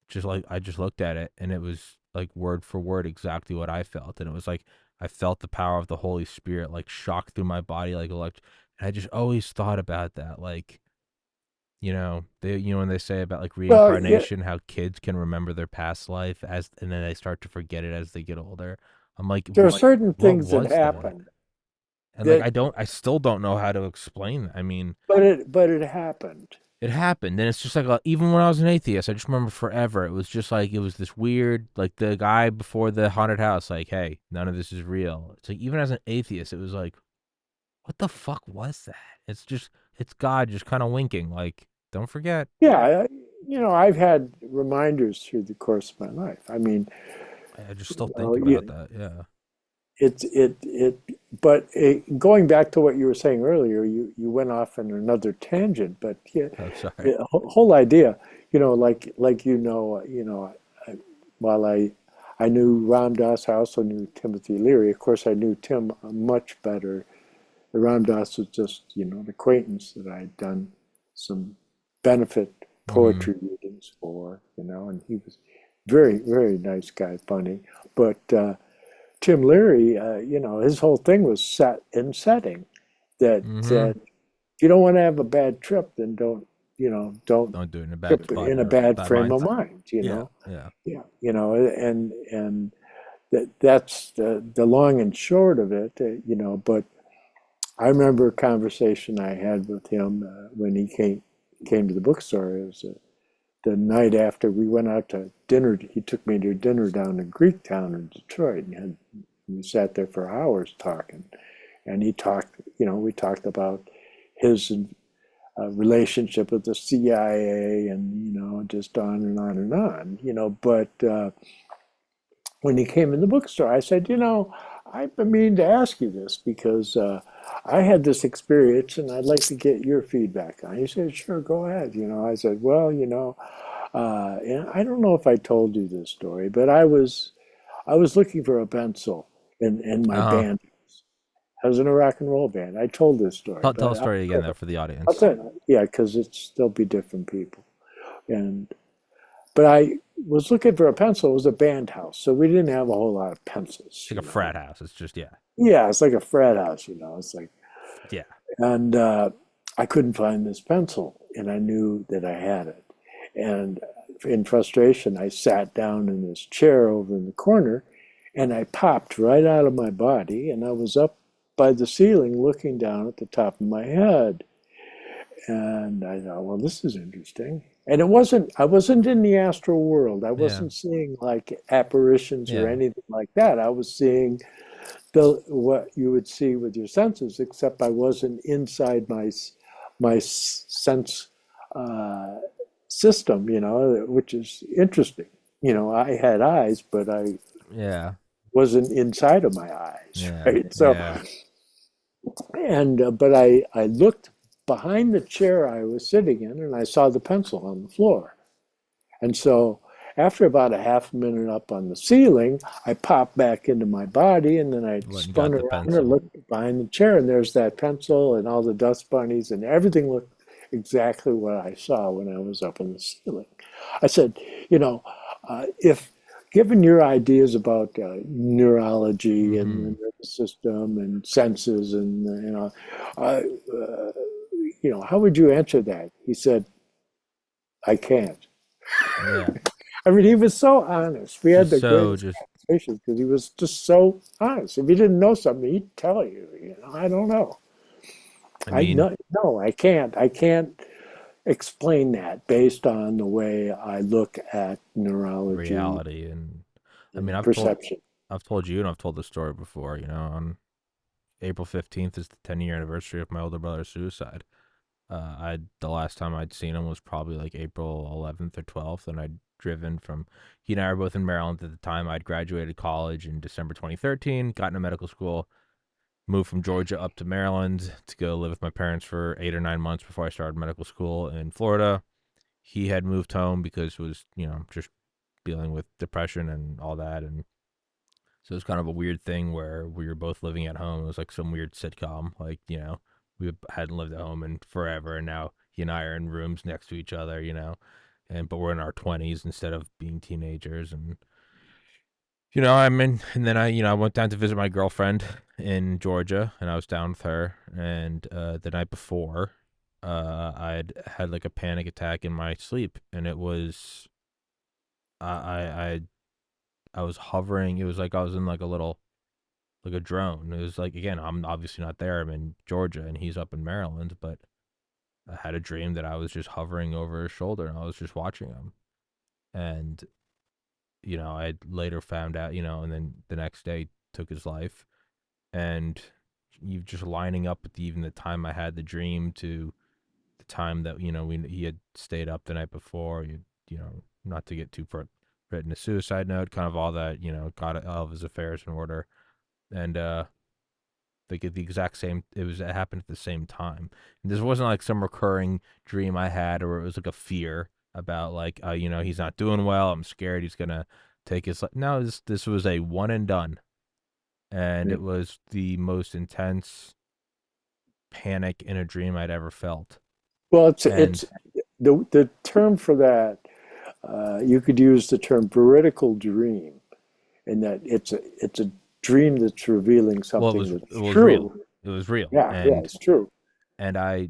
just like I just looked at it, and it was like word for word exactly what I felt, and it was like I felt the power of the Holy Spirit like shock through my body like elect. And I just always thought about that, like, when they say about like Well, yeah, reincarnation, how kids can remember their past life and then they start to forget it as they get older. I'm like, there are certain what things that was that? happen And like, that, I still don't know how to explain that. I mean, but it happened. it happened, and it's just like even when I was an atheist, I just remember forever. It was just like it was this weird, like the guy before the haunted house, like, hey, none of this is real. It's like even as an atheist, it was like, what the fuck was that? It's God just kind of winking, like, don't forget. Yeah, I've had reminders through the course of my life. I mean, I just still know, think about that. Yeah. it but going back to what you were saying earlier, you went off on another tangent, but yeah, Oh, sorry. the whole idea, like I, while I knew Ram Dass, I also knew Timothy Leary. Of course, I knew Tim much better. Ram Dass was just an acquaintance that I'd done some benefit Mm-hmm. poetry readings for, and he was very, very nice guy, funny, but Tim Leary, his whole thing was set in setting that Mm-hmm. that if you don't want to have a bad trip, then don't Don't do it in a bad trip spot in a or bad bad frame of mindset. mind, Yeah. Yeah. Yeah, and that's the long and short of it, but I remember a conversation I had with him when he came to the bookstore. It was the night after we went out to dinner. He took me to dinner down in Greektown in Detroit, and we sat there for hours talking. And he talked, we talked about his relationship with the CIA, and just on and on and on. But when he came in the bookstore, I said, I've been meaning to ask you this because I had this experience and I'd like to get your feedback on it. He said, sure, go ahead. I said, well, I don't know if I told you this story, but I was looking for a pencil in my Uh huh. band. I was in a rock and roll band. I told this story, Tell but a story again though for the I'll audience. tell you, yeah, because there'll be different people. And but I was looking for a pencil. It was a band house, so we didn't have a whole lot of It's pencils. like a frat house. It's just yeah. Yeah, it's like a frat house. It's like, Yeah. and I couldn't find this pencil, and I knew that I had it. And in frustration, I sat down in this chair over in the corner, and I popped right out of my body, and I was up by the ceiling looking down at the top of my head. And I thought, well, this is interesting. And I wasn't in the astral world. I Yeah. wasn't seeing like apparitions or Yeah. anything like that. I was seeing the what you would see with your senses, except I wasn't inside my sense uh, system, which is interesting. I had eyes, but I Yeah. wasn't inside of my eyes, Yeah. right? So, Yeah. and but I looked behind the chair I was sitting in, and I saw the pencil on the floor. And so after about a half minute up on the ceiling, I popped back into my body, and then I Went and spun got the around and pencil. looked behind the chair, and there's that pencil and all the dust bunnies, and everything looked exactly what I saw when I was up in the ceiling. I said, if given your ideas about neurology and Mm-hmm. the nervous system and senses and uh, uh, how would you answer that? He said, I can't. Yeah. I mean, he was so honest. We had Just the so greatest just conversations because he was just so honest. If he didn't know something, he'd tell you. I don't know. I I mean, no, no, I can't. I can't explain that based on the way I look at neurology reality and I mean and perception. I've told you and I've told the story before, on April 15th is the 10-year anniversary of my older brother's suicide. The last time I'd seen him was probably like April 11th or 12th, and I'd driven from. He and I were both in Maryland at the time. I'd graduated college in December 2013, got into medical school, moved from Georgia up to Maryland to go live with my parents for 8 or 9 months before I started medical school in Florida. He had moved home because it was just dealing with depression and all that, and so it was kind of a weird thing where we were both living at home. It was like some weird sitcom. Like, we hadn't lived at home in forever, and now he and I are in rooms next to each other, but we're in our 20s instead of being teenagers. And I'm in, and then I went down to visit my girlfriend in Georgia, and I was down with her. And the night before, I'd had like a panic attack in my sleep, and it was I I was hovering. It was like I was in like a little like a drone. It was like, again, I'm obviously not there. I'm in Georgia, and he's up in Maryland, but I had a dream that I was just hovering over his shoulder, and I was just watching him. And I later found out, and then the next day took his life. And you just lining up with even the time I had the dream to the time that he had stayed up the night before. Not to get too written a suicide note, kind of all that. Got all of his affairs in order, and they get the exact same. It happened at the same time. And this wasn't like some recurring dream I had, or it was like a fear about like, he's not doing well. I'm scared he's gonna take his life. No, this was a one and done, and Yeah. it was the most intense panic in a dream I'd ever felt. Well, it's And the term for that. You could use the term veridical dream, in that it's a dream that's revealing well, something it that's was real. true. It was real, Yeah, yeah, and it's true. I,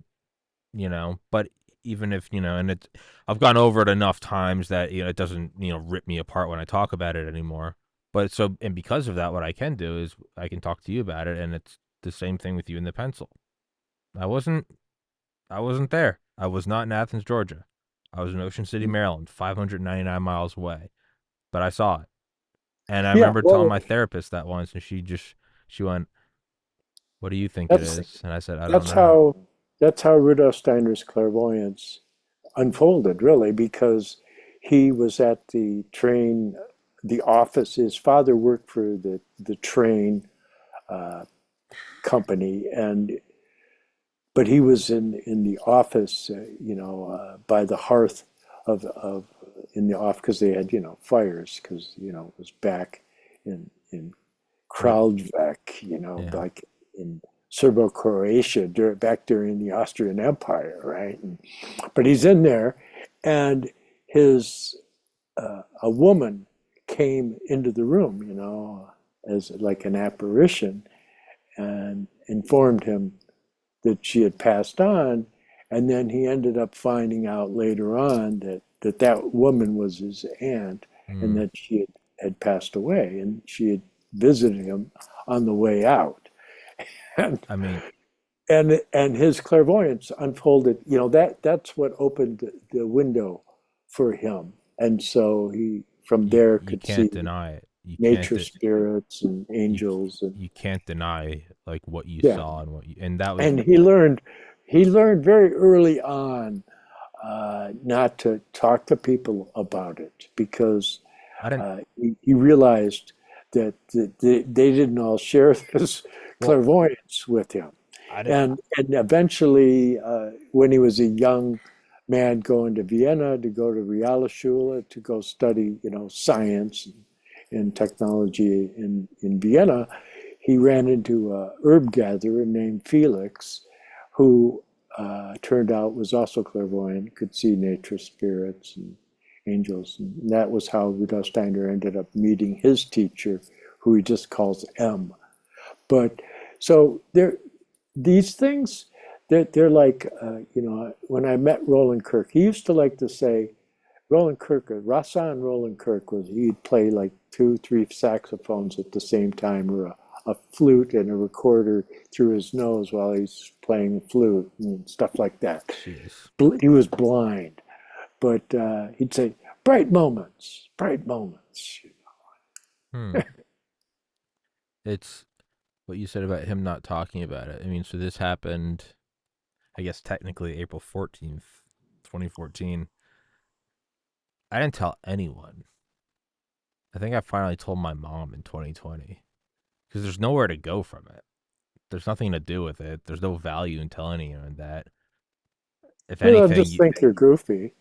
but even if and I've gone over it enough times that it doesn't rip me apart when I talk about it anymore. But so, and because of that, what I can do is I can talk to you about it, and it's the same thing with you in the pencil. I wasn't I wasn't there. I was not in Athens, Georgia. I was in Ocean City, Maryland, 599 miles away. But I saw it. And I Yeah, remember telling well, my therapist that once, and she went, "What do you think it that's is?" And I said, "I don't that's know." how that's how Rudolf Steiner's clairvoyance unfolded, really, because he was at the train, the office. His father worked for the train uh, company, and but he was in the office, by the hearth of in the office, because they had fires, because it was back in Right. Kralvik, Yeah. like in Serbo-Croatia, back during the Austrian Empire, right? But he's in there, and his a woman came into the room, as like an apparition, and informed him that she had passed on. And then he ended up finding out later on that woman was his aunt, and Mm. that she had passed away, and she had visited him on the way out. And I mean, and his clairvoyance unfolded. That's what opened the window for him, and so he from there you could can't see deny it. nature spirits and You angels, and you can't deny like what you yeah. saw and that was And he learned very early on not to talk to people about it, because I didn't he realized that they didn't all share this well clairvoyance with him. I didn't And eventually, when he was a young man going to Vienna to go to Realschule to go study, science and technology in Vienna, he ran into a herb gatherer named Felix, who turned out was also clairvoyant, could see nature spirits and angels. And that was how Rudolf Steiner ended up meeting his teacher, who he just calls M. But so these things, they're like, when I met Roland Kirk, he used to like to say, Roland Kirk, Rassan Roland Kirk was, he'd play like two, three saxophones at the same time, or a flute and a recorder through his nose while he's playing flute and stuff like that. jeez. He was blind, but he'd say, bright moments, bright moments. Hmm. It's what you said about him not talking about it. I mean, so this happened, I guess technically April 14th, 2014. I didn't tell anyone. I think I finally told my mom in 2020 because there's nowhere to go from it. There's nothing to do with it. There's no value in telling anyone that. If Well, they'll anything, just think you're goofy.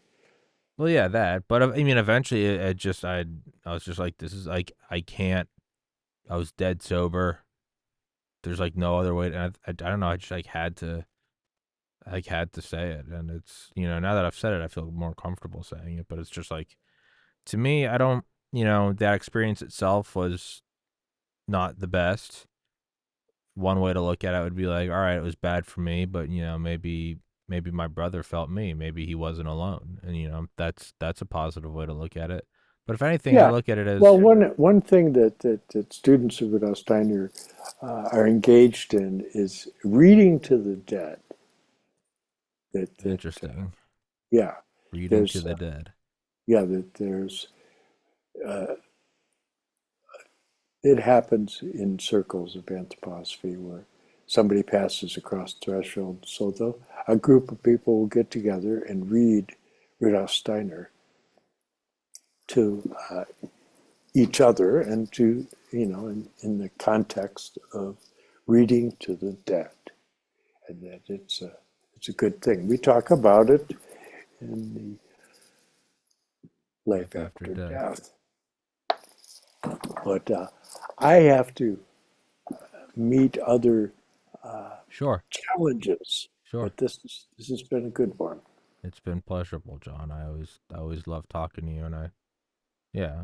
well, yeah, that. But I mean, eventually, I was just like, this is like, I can't. I was dead sober. There's like no other way. And I don't know. I just had to say it. And it's now that I've said it, I feel more comfortable saying it. But it's just like, to me, I don't. that experience itself was not the best. One way to look at it would be like, all right, it was bad for me, but maybe my brother felt me. Maybe he wasn't alone, and that's a positive way to look at it. But if anything, I Yeah. look at it Well, as one thing that students of Rudolf Steiner are engaged in is reading to the dead. That interesting. yeah, Reading to there's the dead. yeah that there's uh, it happens in circles of anthroposophy where somebody passes across the threshold. So a group of people will get together and read Rudolf Steiner to each other and to, in the context of reading to the dead. And that it's a good thing. We talk about it in the life Life after after death. death. But I have to meet other Sure, challenges. sure. But this has been a good one. It's been pleasurable, John. I always love talking to you, and yeah,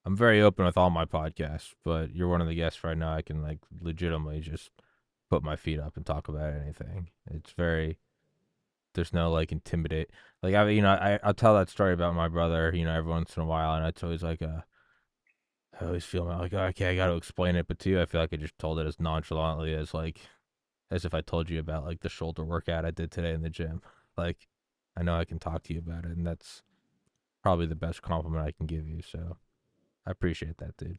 I'm very open with all my podcasts, but you're one of the guests right now I can like legitimately just put my feet up and talk about anything. It's very there's no like intimidate. Like I'll tell that story about my brother, every once in a while, and it's always like I always feel like, oh, okay, I got to explain it, but to you, I feel like I just told it as nonchalantly as if I told you about like the shoulder workout I did today in the gym. Like I know I can talk to you about it, and that's probably the best compliment I can give you. So I appreciate that, dude.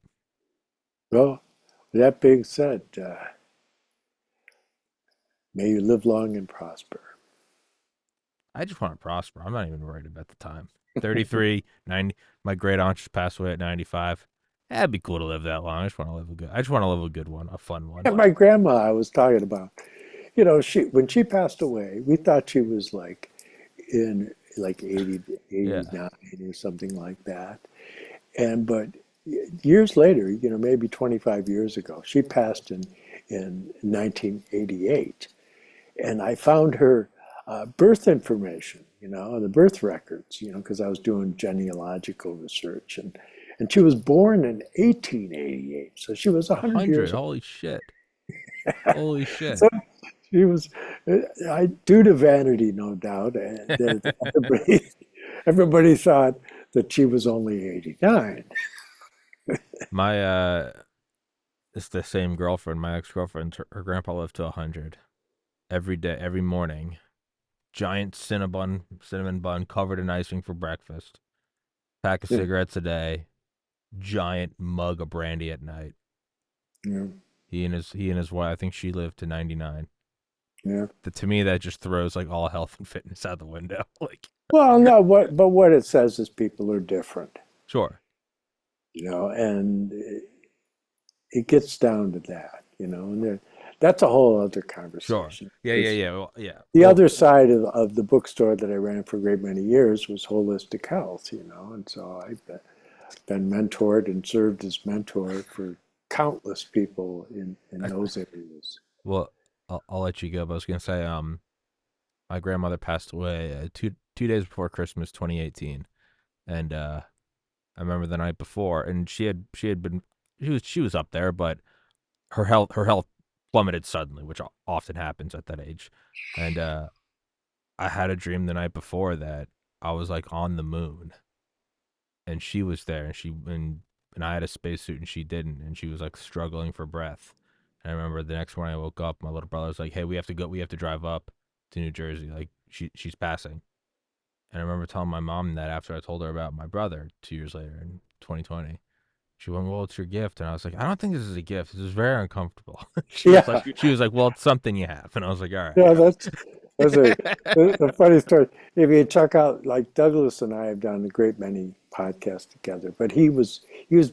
Well, that being said, may you live long and prosper. I just want to prosper. I'm not even worried about the time. 33, 90. My great aunt just passed away at 95. That'd be cool to live that long. I just want to live a good one, a fun one. And my grandma, I was talking about, she when she passed away, we thought she was like in like 80, Yeah. 89 or something like that. And but years later, maybe 25 years ago, she passed in 1988. And I found her birth information, the birth records, because I was doing genealogical research. And she was born in 1888. So she was 100 100. years old. Holy shit. Holy shit. So she was, due to vanity, no doubt, that everybody thought that she was only 89. My, it's the same girlfriend, my ex girlfriend. Her grandpa lived to 100 every day, every morning. Giant cinnamon bun covered in icing for breakfast. Pack of Yeah, cigarettes a day. Giant mug of brandy at night. yeah, He and his wife. I think she lived to 99. yeah. To me, that just throws like all health and fitness out the window. Like, Well, no, what it says is people are different, sure, and it gets down to that, and that's a whole other sure, conversation. yeah, yeah, Because yeah, well, yeah. the Well, other side of the bookstore that I ran for a great many years was holistic health, and so I've been mentored and served as mentor for countless people in I, those areas. well, I'll let you go. But I was gonna say, my grandmother passed away two days before Christmas, 2018, and I remember the night before, and she had been she was up there, but her health plummeted suddenly, which often happens at that age, and I had a dream the night before that I was like on the moon, and she was there, and I had a spacesuit and she didn't, and she was like struggling for breath. And I remember the next morning I woke up, my little brother was like, "Hey, we have to go. We have to drive up to New Jersey. Like she's passing." And I remember telling my mom that after I told her about my brother 2 years later in 2020. She went, "Well, it's your gift," and I was like, "I don't think this is a gift. This is very uncomfortable." Yeah, She was like, "Well, it's something you have," and I was like, "All yeah, right." that's a funny story. If you check out, like Douglas and I have done a great many podcasts together, but he was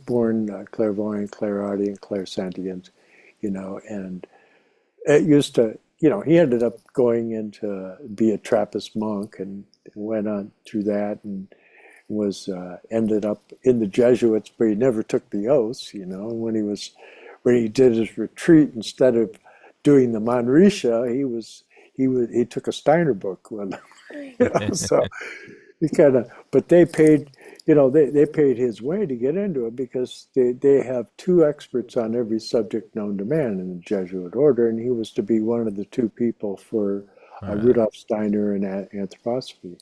born clairvoyant, clairaudient, clairsentient, and it used to, he ended up going into be a Trappist monk and went on through that and was ended up in the Jesuits, but he never took the oaths, and when he did his retreat, instead of doing the Manrisha, he took a Steiner book with him, so he kind of, but they paid, they paid his way to get into it because they have two experts on every subject known to man in the Jesuit order, and he was to be one of the two people for All right. Rudolf Steiner and anthroposophy.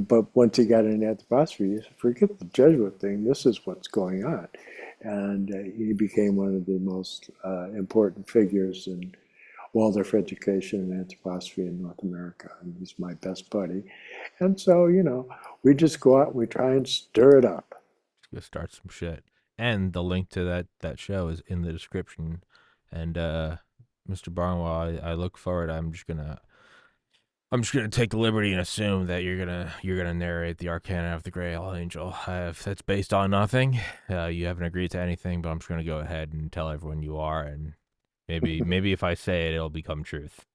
But once he got into anthroposophy, he said, forget the Jesuit thing. This is what's going on, and he became one of the most important figures in Waldorf education and anthroposophy in North America. And he's my best buddy. And so, we just go out and we try and stir it up. Go start some shit. And the link to that show is in the description. And Mr. Barnwell, I look forward. I'm just gonna take the liberty and assume that you're gonna narrate the Arcana of the Grail Angel. If that's based on nothing, you haven't agreed to anything, but I'm just gonna go ahead and tell everyone you are, and maybe if I say it, it'll become truth.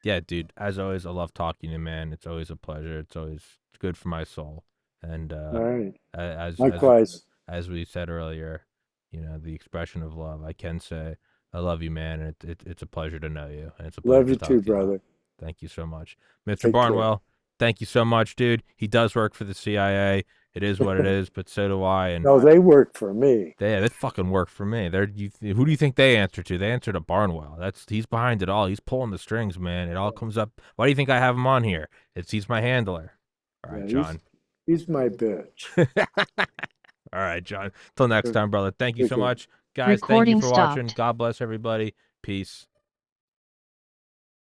Yeah, dude. As always, I love talking to you, man. It's always a pleasure. It's good for my soul. And All right. as Likewise. as we said earlier, the expression of love. I can say I love you, man. And it's a pleasure to know you, and it's a pleasure Love to you talk too, to you. brother. Thank you so much, Mr. Take care. Barnwell. Thank you so much, dude. He does work for the CIA. It is what it is, but so do I. And No, they work for me. they fucking work for me. Who do you think they answer to? They answer to Barnwell. He's behind it all. He's pulling the strings, man. It all comes up. Why do you think I have him on here? He's my handler. All right, Yeah, John. he's my bitch. All right, John. Till next time, brother. Thank you so Take care. much, guys. Thank you Recording for watching. stopped. God bless everybody. Peace.